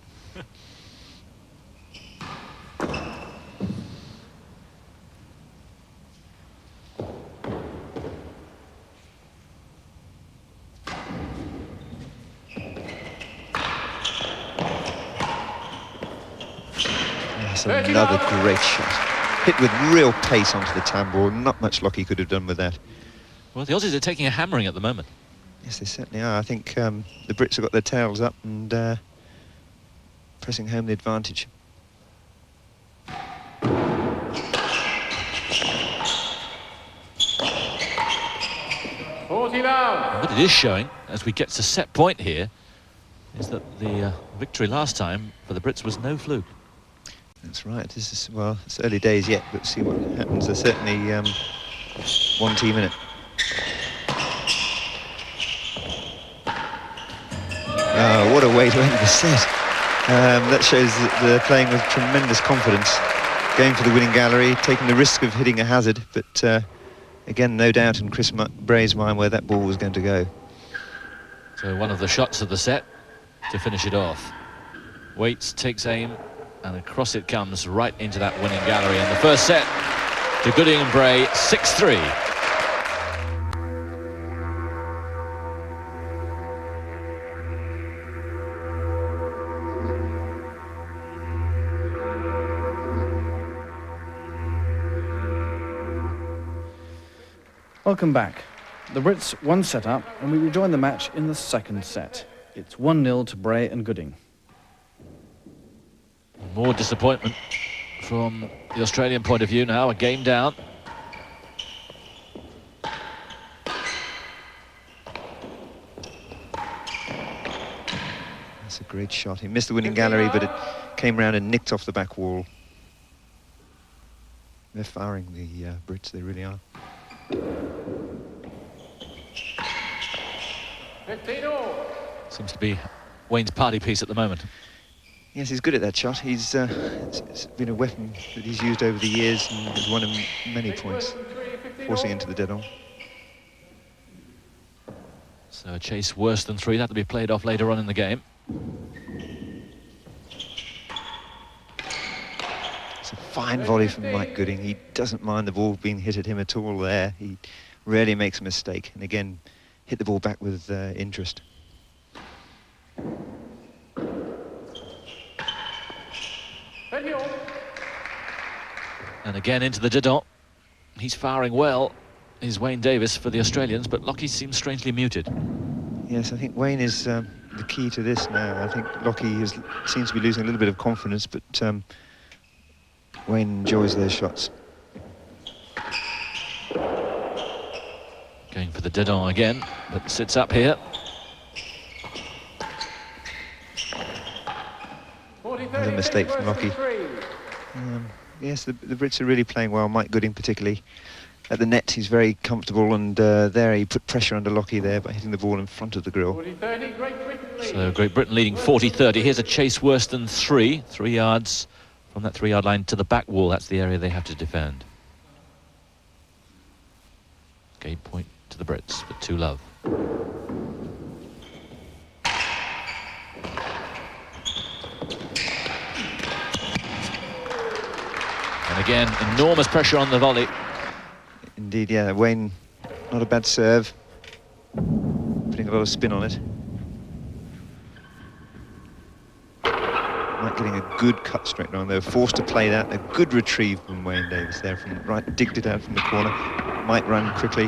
That's another great shot. Hit with real pace onto the tambour. Not much Lachie could have done with that. Well, the Aussies are taking a hammering at the moment. Yes, they certainly are. I think the Brits have got their tails up and pressing home the advantage. What it is showing, as we get to set point here, is that the victory last time for the Brits was no fluke. That's right. This is, well, it's early days yet, but see what happens. There's certainly one team in it. Oh, what a way to end the set. That shows that they're playing with tremendous confidence, going for the winning gallery, taking the risk of hitting a hazard, but again, no doubt in Chris Bray's mind where that ball was going to go. So one of the shots of the set to finish it off. Waits, takes aim, and across it comes right into that winning gallery. And the first set to Gooding and Bray, 6-3. Welcome back. The Brits one set up, and we rejoin the match in the second set. It's 1-0 to Bray and Gooding. More disappointment from the Australian point of view now, a game down. That's a great shot. He missed the winning gallery, but it came round and nicked off the back wall. They're firing, the Brits, they really are. 15-all. Seems to be Wayne's party piece at the moment. Yes, he's good at that shot. He's it's been a weapon that he's used over the years and has won him many points, forcing into the dead on. So a chase worse than 3, that'll be played off later on in the game. It's a fine volley from Mike Gooding. He doesn't mind the ball being hit at him at all there. He rarely makes a mistake, and again, hit the ball back with interest. And again into the Didon. He's firing well, is Wayne Davies for the Australians, but Lachie seems strangely muted. Yes, I think Wayne is the key to this now. I think Lachie seems to be losing a little bit of confidence, but Wayne enjoys those shots. Going for the Didon again, but sits up here. Another mistake from Lachie. Yes, the Brits are really playing well, Mike Gooding particularly. At the net, he's very comfortable, and there he put pressure under Lachie there by hitting the ball in front of the grill. So Great Britain leading 40-30. Here's a chase worse than 3 yards from that 3-yard line to the back wall. That's the area they have to defend. Game point to the Brits, but 2-love. And again, enormous pressure on the volley. Indeed, yeah, Wayne, not a bad serve. Putting a lot of spin on it. Mike getting a good cut straight on. They were forced to play that. A good retrieve from Wayne Davies there from right, digged it out from the corner. Mike ran quickly.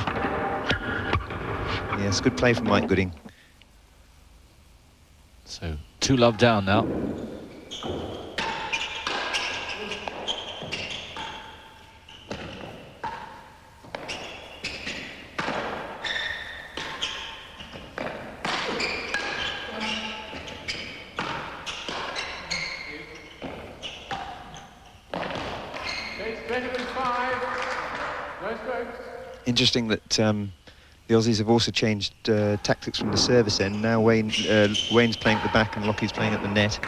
Yes, good play from Mike Gooding. So 2-love down now. better than 5. No strokes. Interesting that the Aussies have also changed tactics from the service end. Now Wayne's playing at the back and Lachie's playing at the net.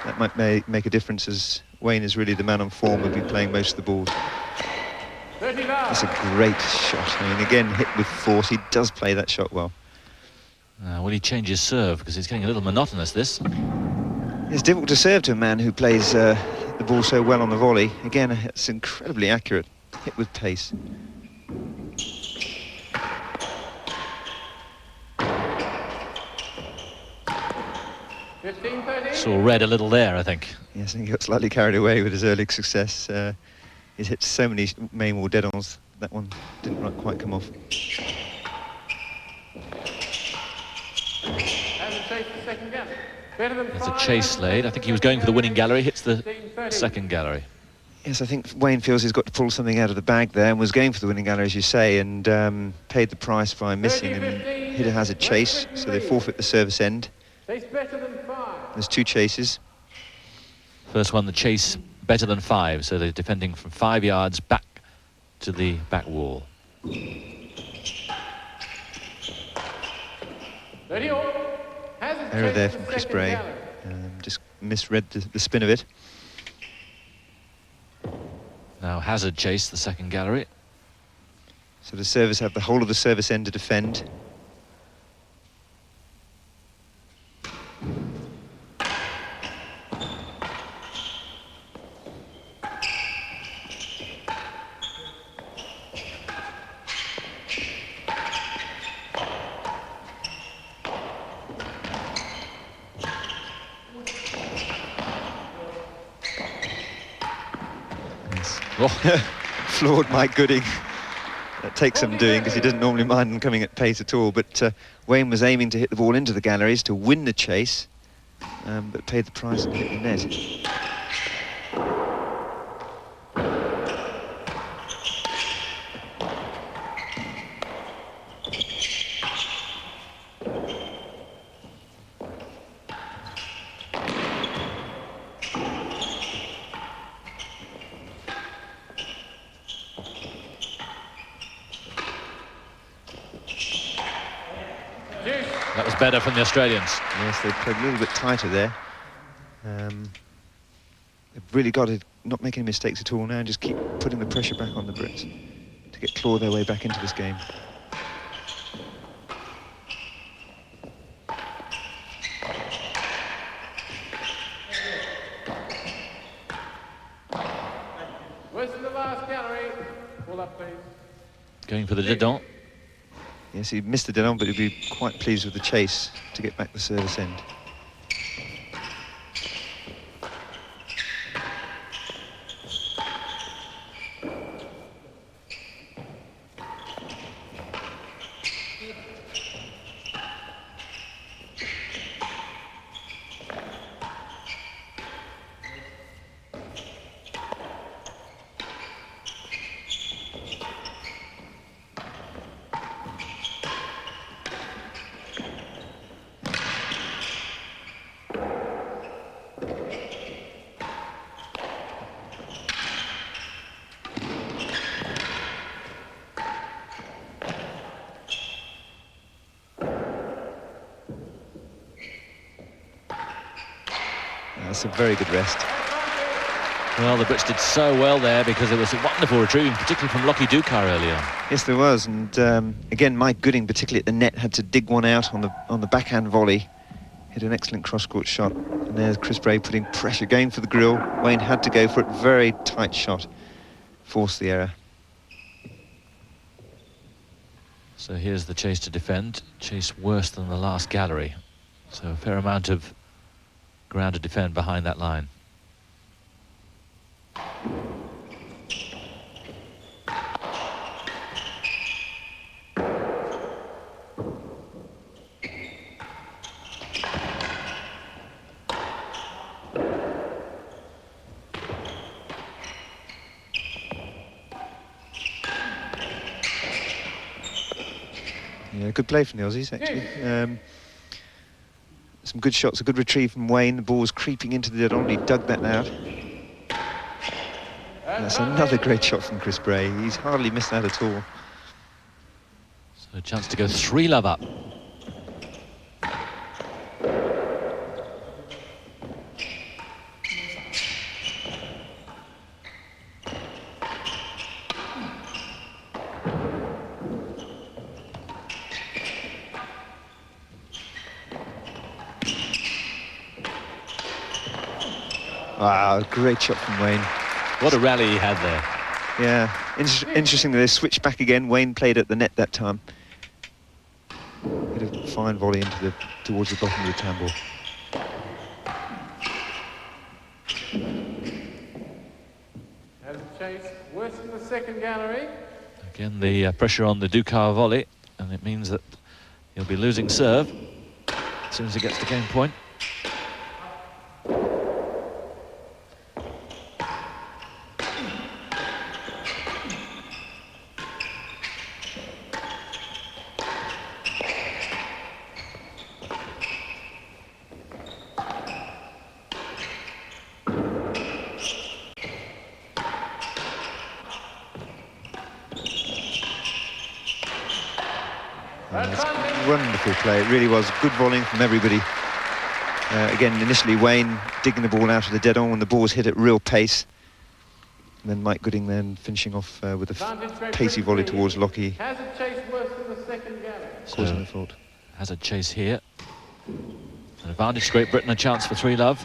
That might make a difference, as Wayne is really the man on form, will be playing most of the balls. That's a great shot. I mean, again, hit with force. He does play that shot well. Will he change his serve? Because it's getting a little monotonous, this. It's difficult to serve to a man who plays the ball so well on the volley. Again, it's incredibly accurate. Hit with pace. Saw red a little there, I think. Yes, I think he got slightly carried away with his early success. He's hit so many main wall dead-ons. That one didn't quite come off. There's a chase laid. I think he was going for the winning gallery, hits the second gallery. Yes, I think Wayne feels he's got to pull something out of the bag there, and was going for the winning gallery, as you say, and paid the price by missing, and hit a hazard chase, so they forfeit the service end. There's 2 chases. First one, the chase better than 5, so they're defending from 5 yards back to the back wall. Error there from Chris Bray. Just misread the spin of it. Now hazard chase, the second gallery. So the service have the whole of the service end to defend. Floored Mike Gooding. That takes some doing, because he doesn't normally mind them coming at pace at all, but Wayne was aiming to hit the ball into the galleries to win the chase, but paid the price and hit the net. That was better from the Australians. Yes, they played a little bit tighter there. They've really got to not make any mistakes at all now and just keep putting the pressure back on the Brits to claw their way back into this game. Where's the last gallery? Pull up, please. Going for the Didon. Yes, he missed the Didon, but he'd be quite pleased with the chase to get back the service end. That's a very good rest. Well, the Brits did so well there because there was a wonderful retrieving, particularly from Lachie Deuchar earlier. Yes, there was, and again, Mike Gooding, particularly at the net, had to dig one out on the backhand volley. Hit an excellent cross-court shot, and there's Chris Bray putting pressure, going for the grill. Wayne had to go for it, very tight shot, forced the error. So here's the chase to defend. Chase worse than the last gallery. So a fair amount of ground to defend behind that line. Yeah, good play from the Aussies, actually. Some good shots, a good retrieve from Wayne. The ball was creeping into the Didon. He dug that out. That's another great shot from Chris Bray. He's hardly missed that at all. So a chance to go 3-love up. Wow, great shot from Wayne. What a rally he had there. Yeah, interesting that they switched back again. Wayne played at the net that time. Hit a fine volley towards the bottom of the tambour. Has a chase worse than the second gallery. Again, the pressure on the Deuchar volley, and it means that he'll be losing serve as soon as he gets to game point. Wonderful play, it really was. Good volleying from everybody. Again, initially Wayne digging the ball out of the dead on when the ball was hit at real pace. And then Mike Gooding then finishing off with a pacey volley towards Lachie. Has a chase worse than the second gallery. Causing the fault. Has a chase here. An advantage to Great Britain, a chance for 3-love.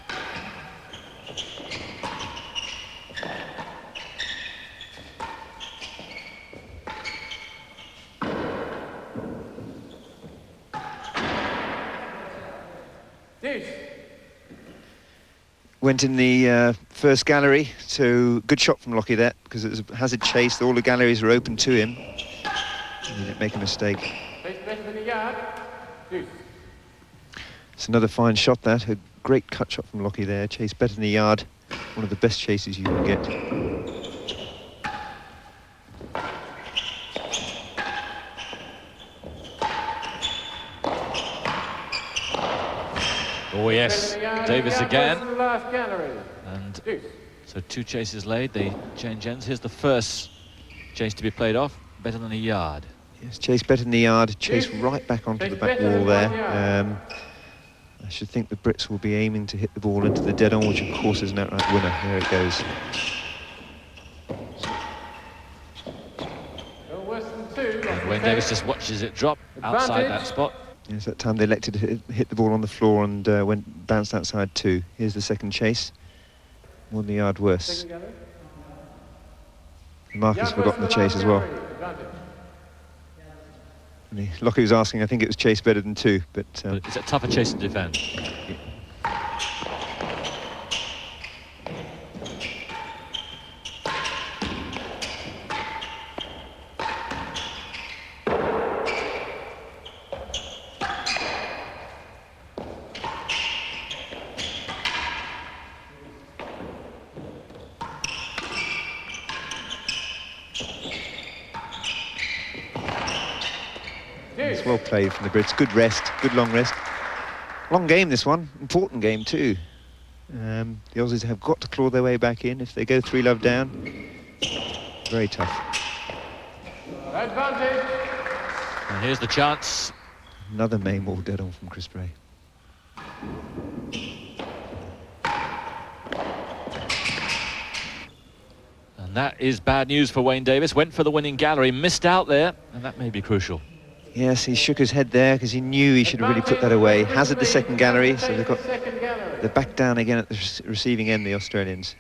Went in the first gallery, so good shot from Lachie there, because it was a hazard chase. All the galleries were open to him. He didn't make a mistake. Chase better than a yard. It's another fine shot, that. A great cut shot from Lachie there. Chase better than a yard. One of the best chases you can get. Oh yes, Davies again. And so 2 chases laid, they change ends. Here's the first chase to be played off, better than a yard. Yes, chase better than the yard, chase right back onto the back wall there. I should think the Brits will be aiming to hit the ball into the dead on, which of course is an outright winner. There it goes. And Wayne Davies just watches it drop outside that spot. Yes, that time they elected to hit the ball on the floor and bounced outside 2. Here's the second chase. More than a yard worse. Marcus forgotten the chase as well. Lachie was asking, I think it was chase better than 2, but it's a tougher chase to defend. It's well played from the Brits. Good rest, good long rest. Long game, this one. Important game, too. The Aussies have got to claw their way back in. If they go 3-love down, very tough. Advantage. And here's the chance. Another main wall dead on from Chris Bray. And that is bad news for Wayne Davies. Went for the winning gallery, missed out there, and that may be crucial. Yes, he shook his head there because he knew he should have really put that away. Hazard the second gallery, so they've got the back down again at the receiving end, the Australians.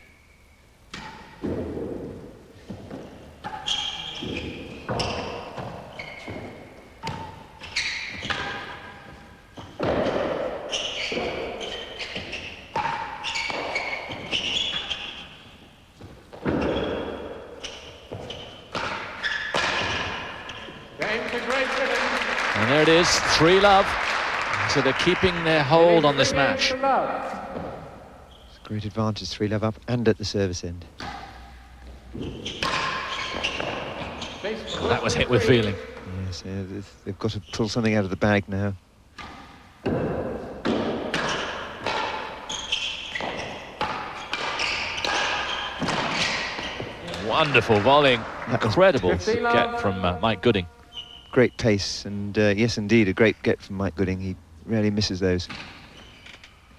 And there it is, 3-love. So they're keeping their hold on this match. It's a great advantage, 3-love up and at the service end. That was hit with feeling. Yes, they've got to pull something out of the bag now. Wonderful volleying. Incredible get from Mike Gooding. Great pace, and yes, indeed, a great get from Mike Gooding. He rarely misses those.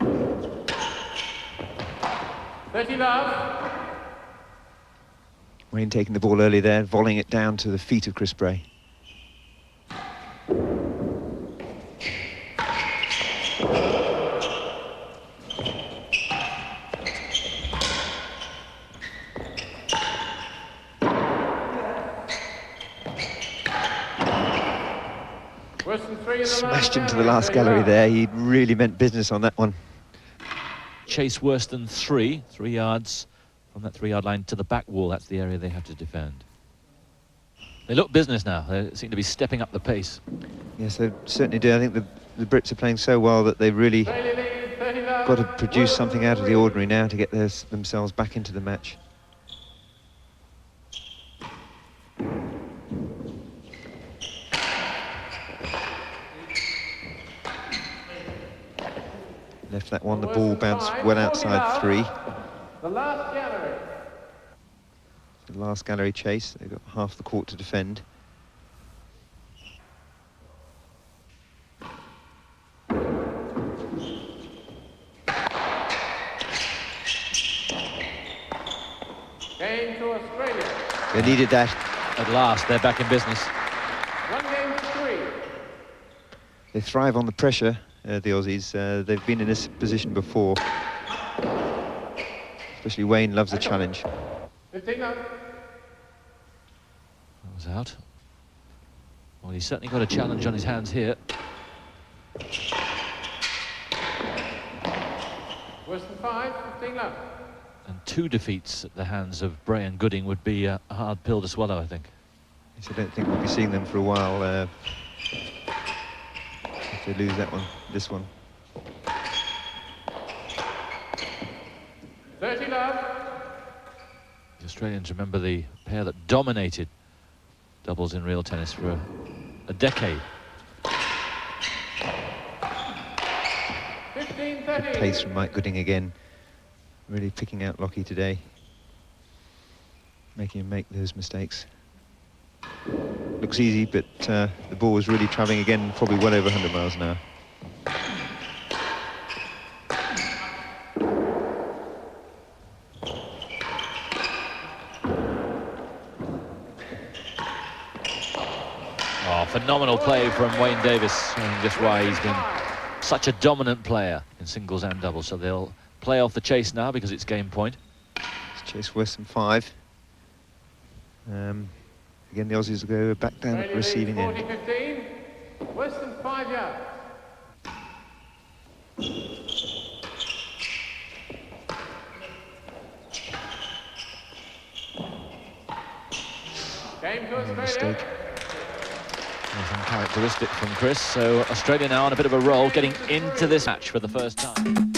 30 love. Wayne taking the ball early there, volleying it down to the feet of Chris Bray. Smashed into the last gallery there. He really meant business on that one. Chase worse than 3 yards from that 3-yard line to the back wall. That's the area they have to defend. They look business now. They seem to be stepping up the pace. Yes, they certainly do. I think the Brits are playing so well that they've really got to produce something out of the ordinary now to get themselves back into the match. Left that one, the ball bounced well outside 3. The last gallery. The last gallery chase. They've got half the court to defend. Game to Australia. They needed that. At last, they're back in business. 1 game to 3. They thrive on the pressure, the Aussies. They've been in this position before. Especially Wayne loves a challenge. 15 up. That was out. Well, he's certainly got a challenge on his hands here. Worse than 5, 15 up. And 2 defeats at the hands of Bray and Gooding would be a hard pill to swallow, I think. Yes, I don't think we'll be seeing them for a while. If they lose that one, this one. 30 love. The Australians remember the pair that dominated doubles in real tennis for a decade. 15-30. Good pace from Mike Gooding again. Really picking out Lachie today. Making him make those mistakes. Looks easy, but the ball was really travelling again, probably well over 100 miles an hour. Oh, phenomenal play from Wayne Davies, and just why he's been such a dominant player in singles and doubles. So they'll play off the chase now because it's game point. It's chase worse than 5. Again, the Aussies will go back down at the receiving end. 40-15. Worse than 5 yards. Game to Australia. Mistake. That's uncharacteristic from Chris. So Australia now on a bit of a roll, getting into this match for the first time.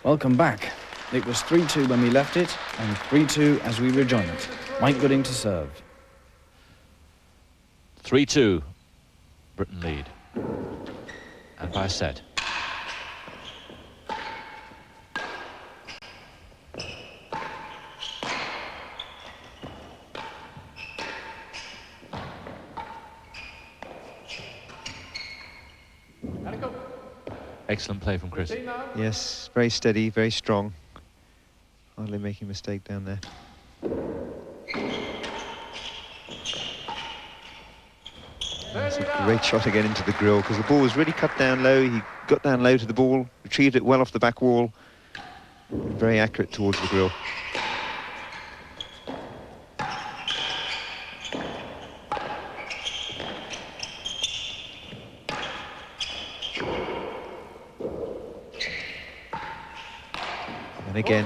Welcome back. It was 3-2 when we left it, and 3-2 as we rejoin it. Mike Gooding to serve. 3-2, Britain lead. And by a set. Excellent play from Chris. Yes, very steady, very strong. Hardly making a mistake down there. That's a great shot again into the grill, because the ball was really cut down low. He got down low to the ball, retrieved it well off the back wall. Very accurate towards the grill. And again,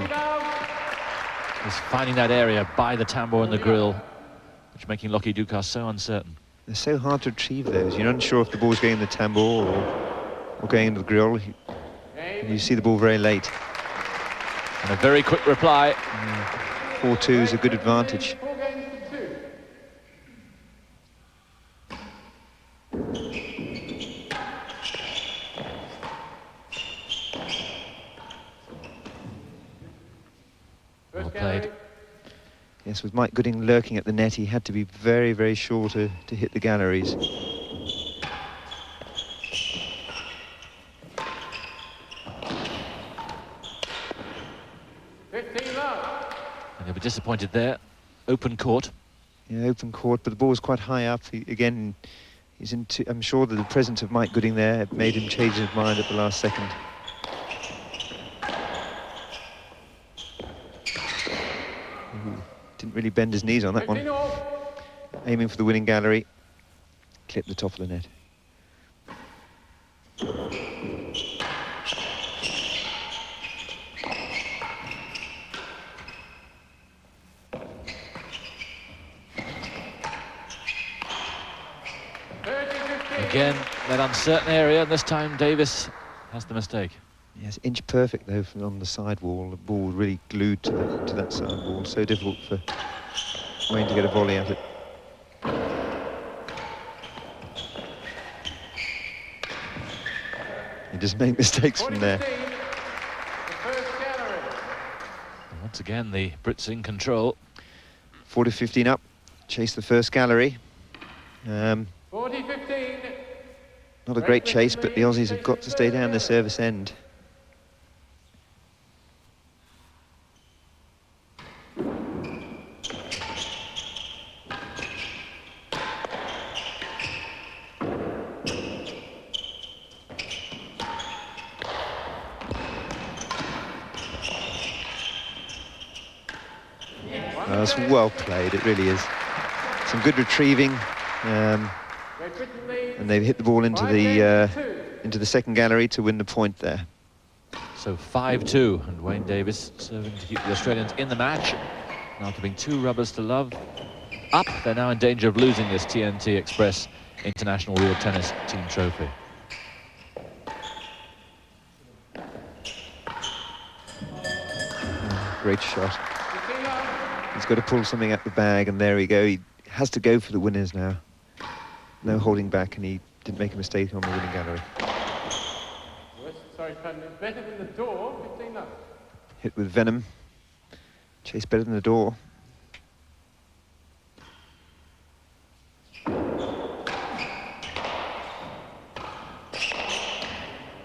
he's finding that area by the tambour and the grill, which making Lachie Deuchar so uncertain. They're so hard to retrieve those. You're not sure if the ball's going in the tambour or going into the grill. You see the ball very late. And a very quick reply. 4-2 is a good advantage. Yes, with Mike Gooding lurking at the net, he had to be very, very sure to hit the galleries. And he'll be disappointed there. Open court. Yeah, open court, but the ball was quite high up. Again, he's into. I'm sure that the presence of Mike Gooding there made him change his mind at the last second. Ooh, didn't really bend his knees on that one. Aiming for the winning gallery. Clipped the top of the net. Again, that uncertain area, and this time Davies has the mistake. Yes, inch perfect though from on the side wall. The ball really glued to that side wall. So difficult for Wayne to get a volley at it. He just make mistakes from there. Once again, the Brits in control. 40-15 up. Chase the first gallery. 40-15. Not a great chase, but the Aussies have got to stay down the service end. That's well played, it really is. Some good retrieving. And they've hit the ball into the second gallery to win the point there. So 5-2, and Wayne Davies serving to keep the Australians in the match. After being 2 rubbers to love up, they're now in danger of losing this TNT Express International Wheel Tennis Team Trophy. Great shot. He's got to pull something out the bag, and there we go. He has to go for the winners now. No holding back, and he didn't make a mistake on the winning gallery. Sorry, pardon, better than the door, 15 up. Hit with venom. Chase better than the door.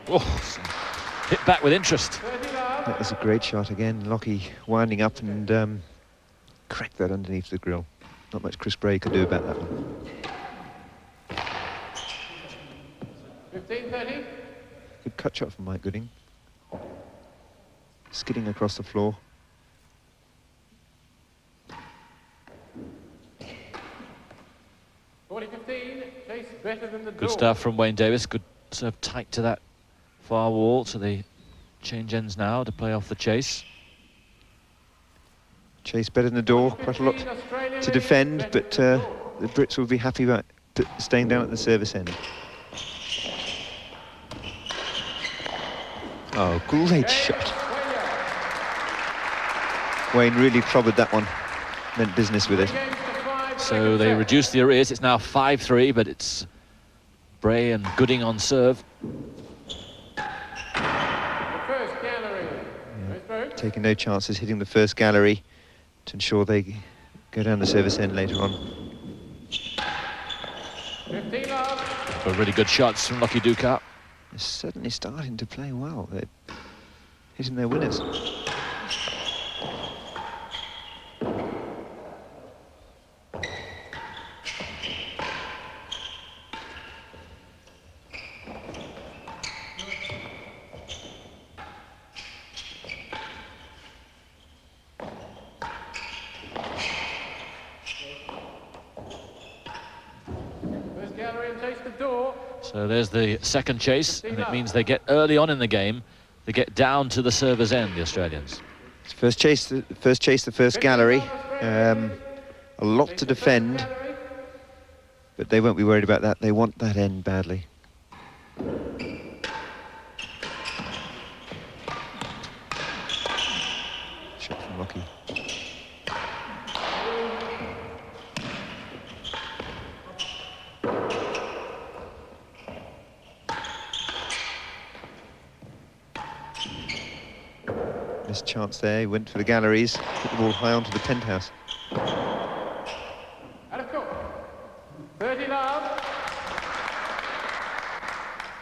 Oh, hit back with interest. That was a great shot again. Lachie winding up and cracked that underneath the grill. Not much Chris Bray could do about that one. 15-30. Good cut shot from Mike Gooding. Skidding across the floor. Better than the Good stuff from Wayne Davies. Good serve tight to that far wall. So they change ends now to play off the chase. Chase better than the door. Quite a lot to defend, but the Brits will be happy about staying down at the service end. Oh, great shot. Wayne really clobbered that one. Meant business with it. So they reduce the arrears. It's now 5-3, but it's Bray and Gooding on serve. Yeah, taking no chances, hitting the first gallery to ensure they go down the service end later on. But really good shots from Lachie Deuchar. They're certainly starting to play well. They're hitting their winners. So there's the second chase, and it means they get early on in the game. They get down to the server's end, the Australians. First chase, the first gallery. A lot to defend, but they won't be worried about that. They want that end badly. Shot from Lachie. Chance there, he went for the galleries, hit the ball high onto the penthouse.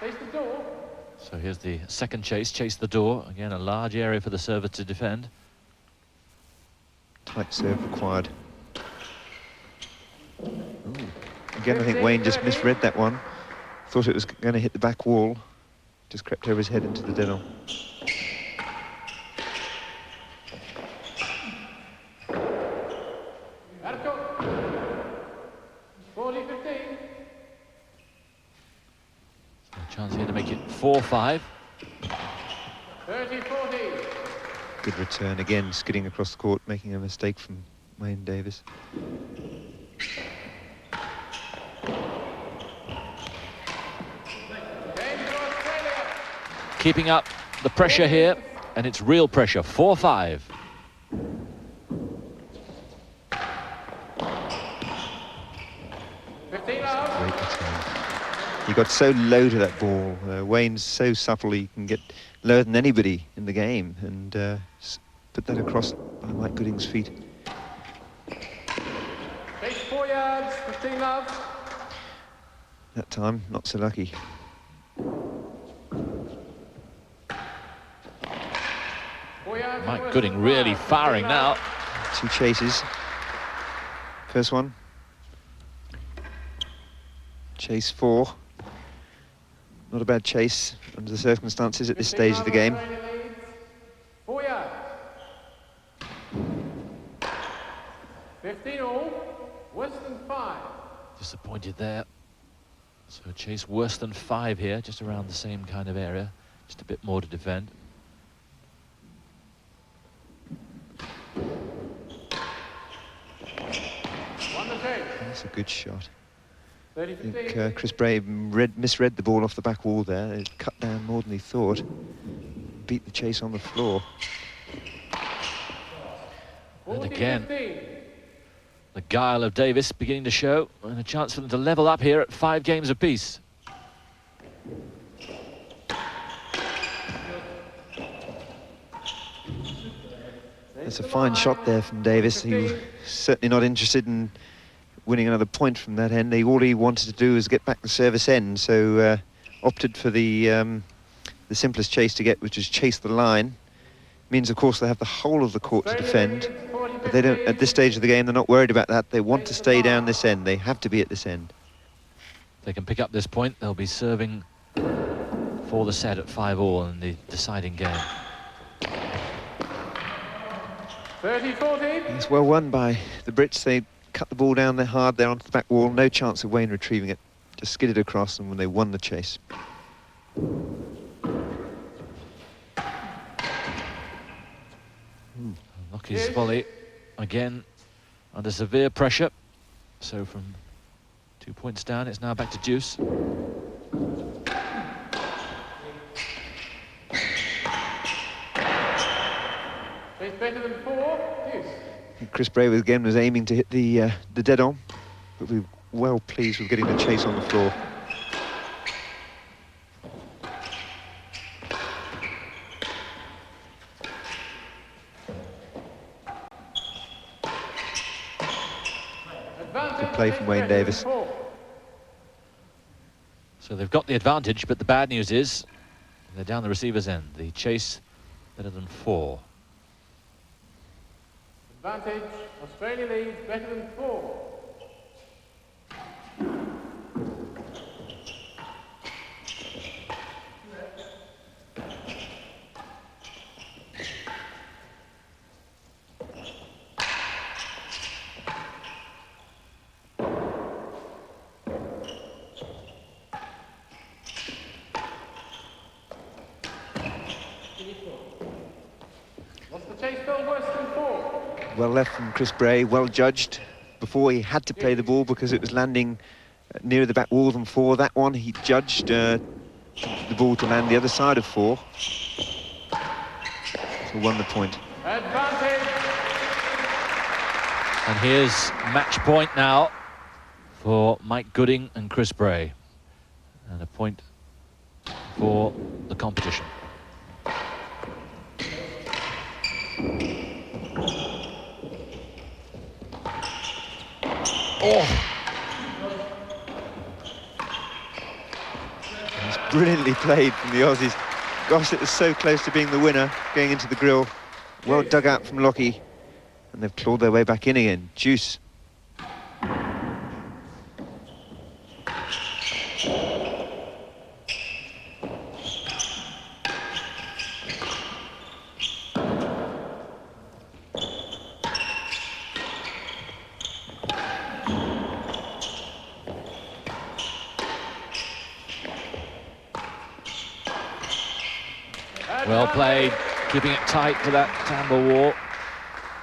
Face the door. So here's the second chase the door. Again, a large area for the server to defend. Tight serve required. Ooh. Again, I think Wayne just misread that one. Thought it was going to hit the back wall. Just crept over his head into the dead on. Out of court. 40-15. A chance here to make it 4-5. 30-40. Good return again, skidding across the court, making a mistake from Wayne Davies. Keeping up the pressure here, and it's real pressure, 4-5. Great return. He got so low to that ball. Wayne's so subtle, he can get lower than anybody in the game, and put that across by Mike Gooding's feet. Takes 4 yards, 15 love. That time, not so lucky. Mike Gooding really firing now. 2 chases. First one. Chase 4. Not a bad chase under the circumstances at this stage of the game. 4 yards. 15 all, worse than 5. Disappointed there. So a chase worse than 5 here, just around the same kind of area. Just a bit more to defend. That's a good shot. I 30-15. think Chris Bray misread the ball off the back wall there. It cut down more than he thought. Beat the chase on the floor. And again, the guile of Davis beginning to show, and a chance for them to level up here at 5 games apiece. That's a fine shot there from Davis. He was certainly not interested in winning another point from that end. All he wanted to do was get back the service end, so opted for the simplest chase to get, which is chase the line. Means, of course, they have the whole of the court to defend. But they don't, at this stage of the game, they're not worried about that. They want to stay down this end. They have to be at this end. If they can pick up this point, they'll be serving for the set at 5-all in the deciding game. 30-40. It's well won by the Brits. They cut the ball down there hard there onto the back wall. No chance of Wayne retrieving it. Just skidded across, and when they won the chase. Lachie's volley, again, under severe pressure. So from 2 points down, it's now back to deuce. It's better than 4. Yes. Chris Bray again was aiming to hit the dead on, but we were well pleased with getting the chase on the floor. Good play from Wayne Davis. So they've got the advantage, but the bad news is they're down the receiver's end. The chase better than 4. Advantage, Australia leads, better than 4. What's the chase still worse than 4? Well left from Chris Bray, well judged. Before he had to play the ball because it was landing nearer the back wall than 4. That one he judged the ball to land the other side of 4. So won the point. Advantage. And here's match point now for Mike Gooding and Chris Bray. And a point for the competition. Oh! brilliantly played from the Aussies. Gosh, it was so close to being the winner, going into the grill. Well dug out from Lachie. And they've clawed their way back in again. Deuce. Well played, keeping it tight to that tambour wall.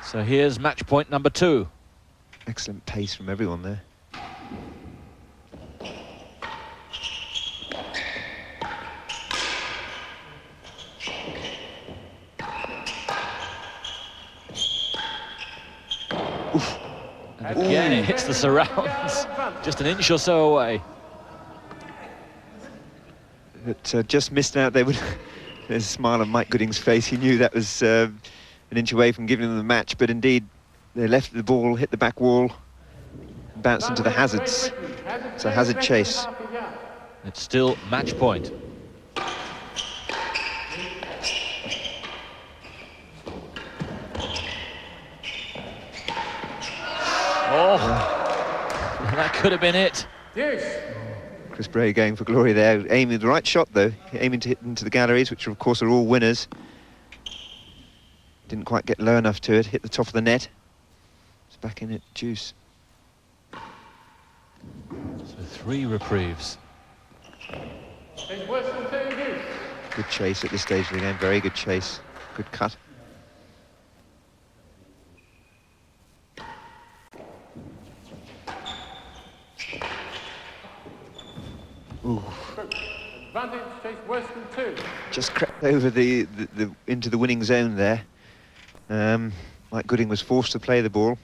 So here's match point number 2. Excellent pace from everyone there. Oof. And again, it hits the surrounds, just an inch or so away. But just missed out. They would. There's a smile on Mike Gooding's face. He knew that was an inch away from giving them the match, but indeed they left the ball, hit the back wall, and bounced into the hazards. It's a hazard chase. It's still match point. Oh, that could have been it. Chris Bray going for glory there, aiming the right shot though, aiming to hit into the galleries, which of course are all winners. Didn't quite get low enough to it, hit the top of the net. It's back in at Deuce. So 3 reprieves. Good chase at this stage of the game, very good chase, good cut. Ooh. Advantage, chase worse than 2. Just crept over the into the winning zone there. Mike Gooding was forced to play the ball.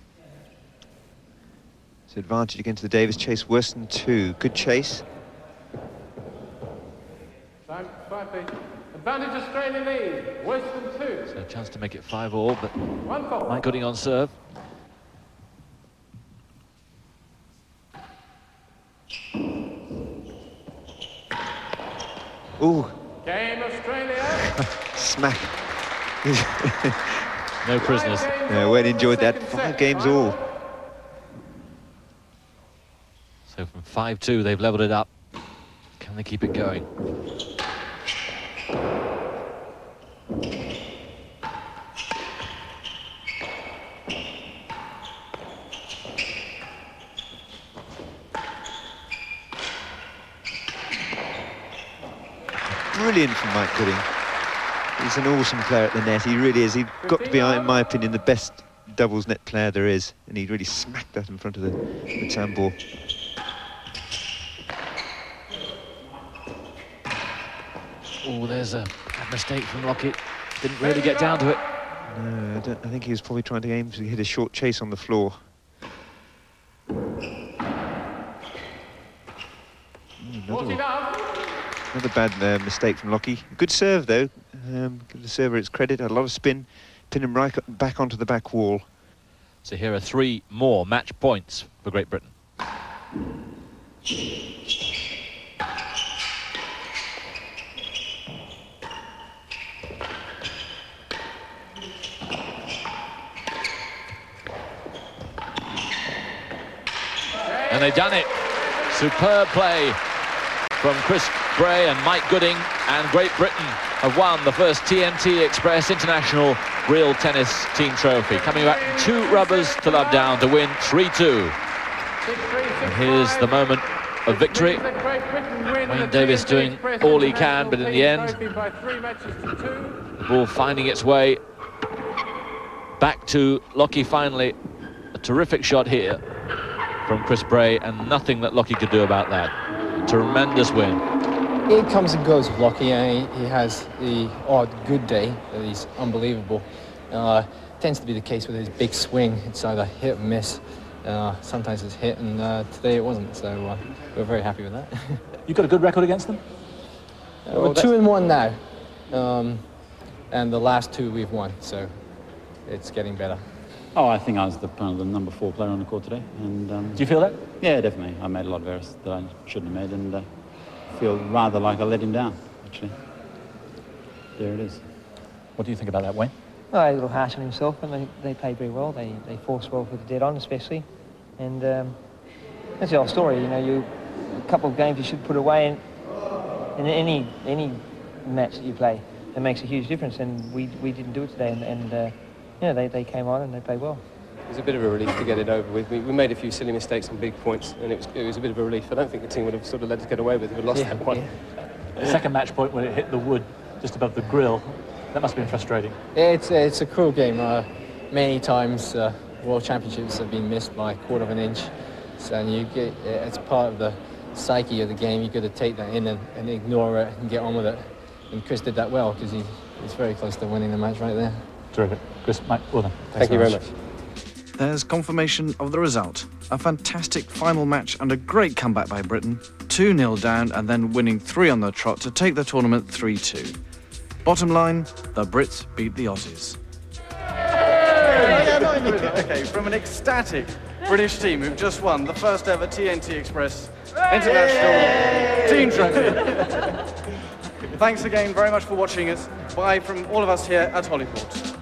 It's advantage against the Davies, chase worse than 2. Good chase. Time, 5 feet. Advantage Australia lead, worse than 2. So a chance to make it 5-all, but 1 fault. Mike Gooding on serve. Ooh. Game Australia. Smack. No prisoners. Yeah, well enjoyed that. 5 games all. So from 5-2, they've levelled it up. Can they keep it going? Brilliant from Mike Gooding. He's an awesome player at the net. He really is. He's got to be, in my opinion, the best doubles net player there is. And he really smacked that in front of the tambour. Oh, there's a mistake from Lachie. Didn't really get down to it. No, I think he was probably trying to aim to hit a short chase on the floor. Another bad mistake from Lachie. Good serve though. Give the server its credit. Had a lot of spin. Pin him right back onto the back wall. So here are 3 more match points for Great Britain. And they've done it. Superb play from Chris Bray and Mike Gooding, and Great Britain have won the first TNT Express International Real Tennis Team Trophy, coming back 2 rubbers to love down to win 3-2. And here's the moment of victory. Wayne Davies doing all he can, but in the end, the ball finding its way back to Lachie finally. A terrific shot here from Chris Bray, and nothing that Lachie could do about that. A tremendous win. It comes and goes with Lachie. He has the odd good day that he's unbelievable. Tends to be the case with his big swing. It's either hit or miss. Sometimes it's hit, and today it wasn't. So we're very happy with that. You've got a good record against them? We're 2-1 now, and the last 2 we've won. So it's getting better. Oh, I think I was the number 4 player on the court today. And do you feel that? Yeah, definitely. I made a lot of errors that I shouldn't have made, and feel rather like I let him down, actually. There it is. What do you think about that, Wayne? Well, a little harsh on himself, but they played very well. They forced well for the dead on, especially. And that's the whole story, you know. A couple of games you should put away in any match that you play. It makes a huge difference, and we didn't do it today. And you know, they came on and they played well. It was a bit of a relief to get it over with. We made a few silly mistakes on big points, and it was a bit of a relief. I don't think the team would have sort of let us get away with it. We lost that one. Yeah. The second match point when it hit the wood just above the grill, that must have been frustrating. Yeah, it's a cruel game. Many times World Championships have been missed by a quarter of an inch, so it's part of the psyche of the game. You've got to take that in and ignore it and get on with it. And Chris did that well because he's very close to winning the match right there. Terrific. Chris, Mike, well done. Thank you very much. There's confirmation of the result. A fantastic final match and a great comeback by Britain. 2-0 down and then winning 3 on the trot to take the tournament 3-2. Bottom line, the Brits beat the Aussies. Okay, from an ecstatic British team who've just won the first ever TNT Express International Team Trophy. Thanks again very much for watching us. Bye from all of us here at Hollyport.